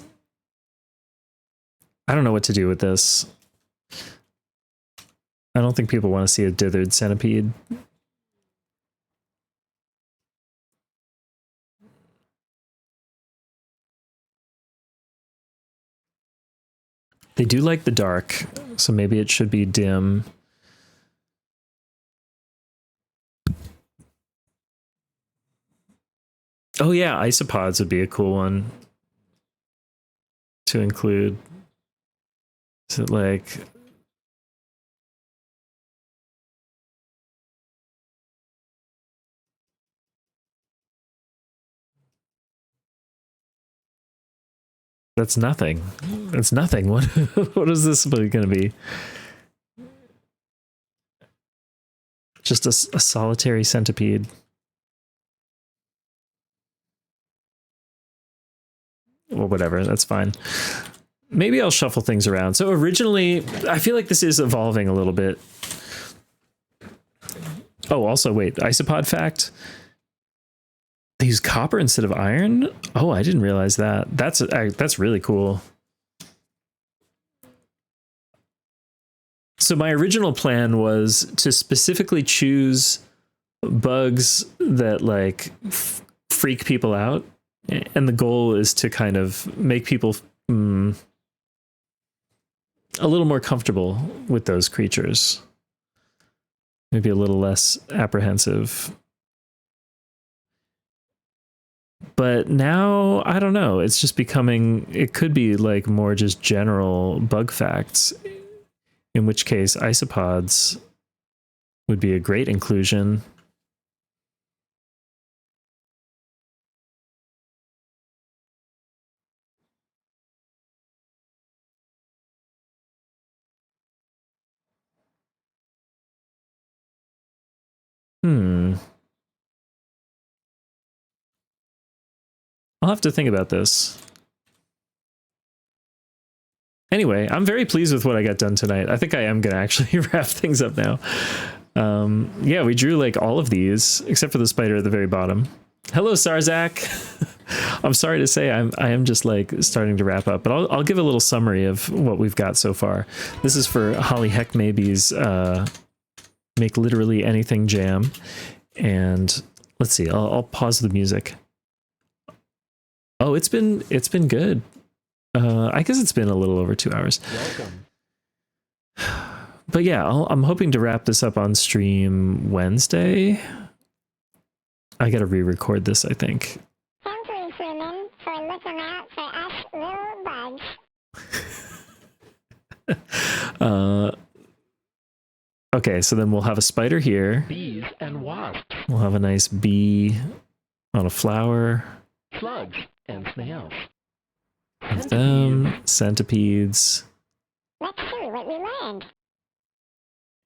I don't know what to do with this. I don't think people want to see a dithered centipede. They do like the dark, so maybe it should be dim. Oh yeah, isopods would be a cool one to include. So like, that's nothing. That's nothing. What is this going to be? Just a solitary centipede. Well, whatever. That's fine. Maybe I'll shuffle things around. So originally, I feel like this is evolving a little bit. Oh, also, wait. Isopod fact. They use copper instead of iron? Oh, I didn't realize that. That's really cool. So my original plan was to specifically choose bugs that like freak people out, and the goal is to kind of make people a little more comfortable with those creatures, maybe a little less apprehensive. But now I don't know, it's just becoming, it could be like more just general bug facts, in which case isopods would be a great inclusion. I'll have to think about this. Anyway, I'm very pleased with what I got done tonight. I think I am going to actually wrap things up now. Yeah, we drew like all of these, except for the spider at the very bottom. Hello, Sarzak. I'm sorry to say I am just like starting to wrap up, but I'll give a little summary of what we've got so far. This is for Holly Heckmaybe's Make Literally Anything Jam. And let's see, I'll pause the music. Oh, it's been good. I guess it's been a little over 2 hours. Welcome. But yeah, I'm hoping to wrap this up on stream Wednesday. I gotta re-record this, I think. Thank you, human, for looking out for us little bugs. Okay, so then we'll have a spider here. Bees and wasps. We'll have a nice bee on a flower. Slugs and snails. Of them, centipedes. Let's see what we learned.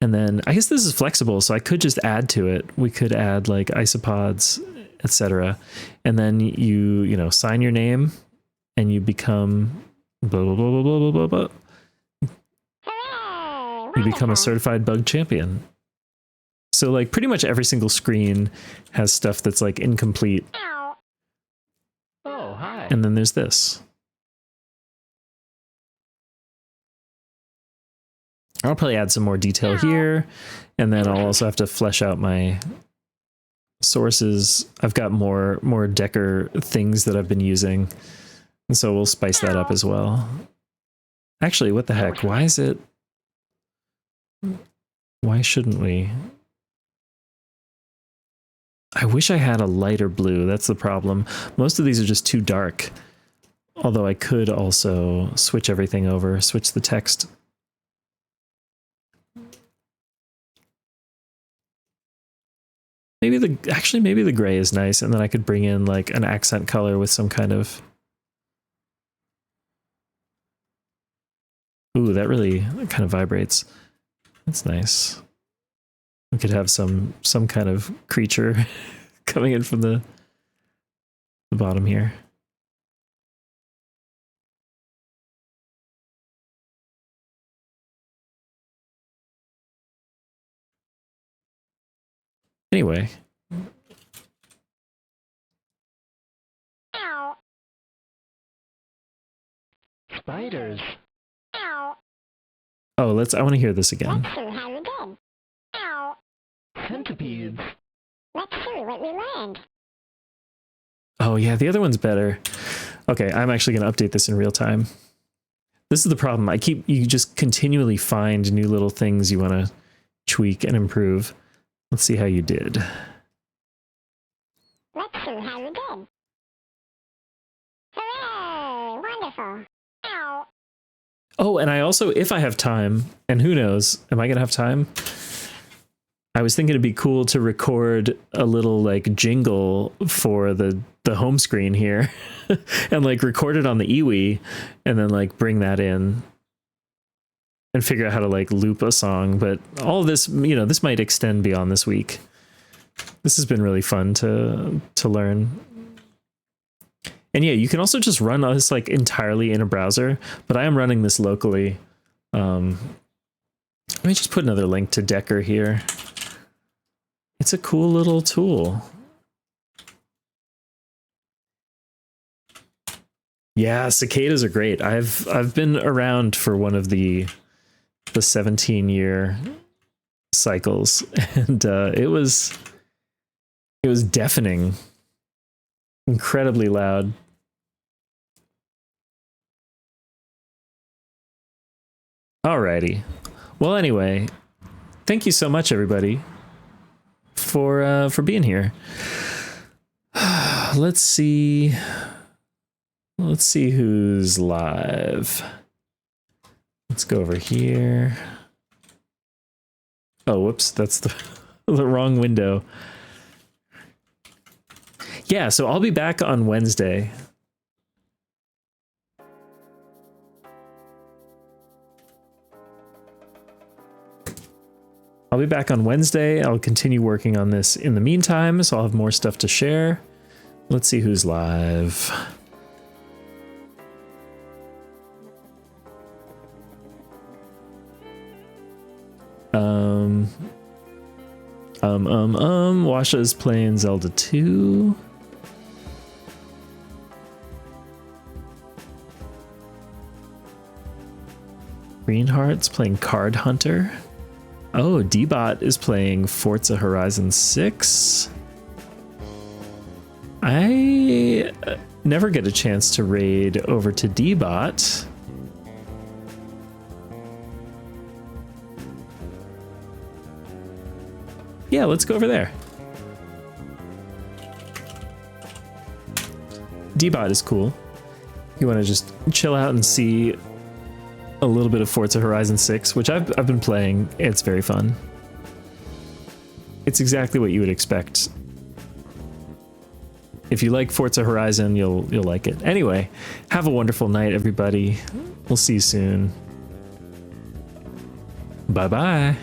And then I guess this is flexible, so I could just add to it. We could add like isopods, etc. And then you know, sign your name and you become blah blah blah blah blah blah blah. Hooray! You become a Wonderful. certified bug champion. So like pretty much every single screen has stuff that's like incomplete. Ow. Oh, hi. And then there's this. I'll probably add some more detail here, and then I'll also have to flesh out my sources. I've got more Decker things that I've been using, and so we'll spice that up as well. Actually, what the heck? Why is it? Why shouldn't we? I wish I had a lighter blue. That's the problem. Most of these are just too dark. Although I could also switch everything over, switch the text. Maybe the gray is nice, and then I could bring in like an accent color with some kind of. Ooh, that kind of vibrates. That's nice. We could have some kind of creature coming in from the bottom here. Anyway. Spiders. Oh, I want to hear this again. Let's see how we did. Centipedes. Let's see what we learned. Oh yeah, the other one's better. Okay, I'm actually going to update this in real time. This is the problem. You just continually find new little things you want to tweak and improve. Let's see how you did. Let's see how we did. Hooray! Wonderful. Oh, and I also, if I have time, and who knows, am I going to have time? I was thinking it'd be cool to record a little like jingle for the home screen here and like record it on the iwi and then like bring that in and figure out how to like loop a song. But all of this, you know, this might extend beyond this week. This has been really fun to learn. And yeah, you can also just run this like entirely in a browser, but I am running this locally. Let me just put another link to Decker here. It's a cool little tool. Yeah, cicadas are great. I've been around for one of the 17-year cycles, and it was deafening, incredibly loud. Alrighty. Well, anyway, thank you so much, everybody, for being here. Let's see who's live. Let's go over here. Oh, whoops, that's the wrong window. Yeah, so I'll be back on Wednesday. I'll be back on Wednesday. I'll continue working on this in the meantime, so I'll have more stuff to share. Let's see who's live. Washa's playing Zelda 2. Greenheart's playing Card Hunter. Oh, D-Bot is playing Forza Horizon 6. I never get a chance to raid over to D-Bot. Yeah, let's go over there. D-Bot is cool. You want to just chill out and see a little bit of Forza Horizon 6, which I've been playing. It's very fun. It's exactly what you would expect. If you like Forza Horizon, you'll like it. Anyway, have a wonderful night, everybody. We'll see you soon. Bye-bye.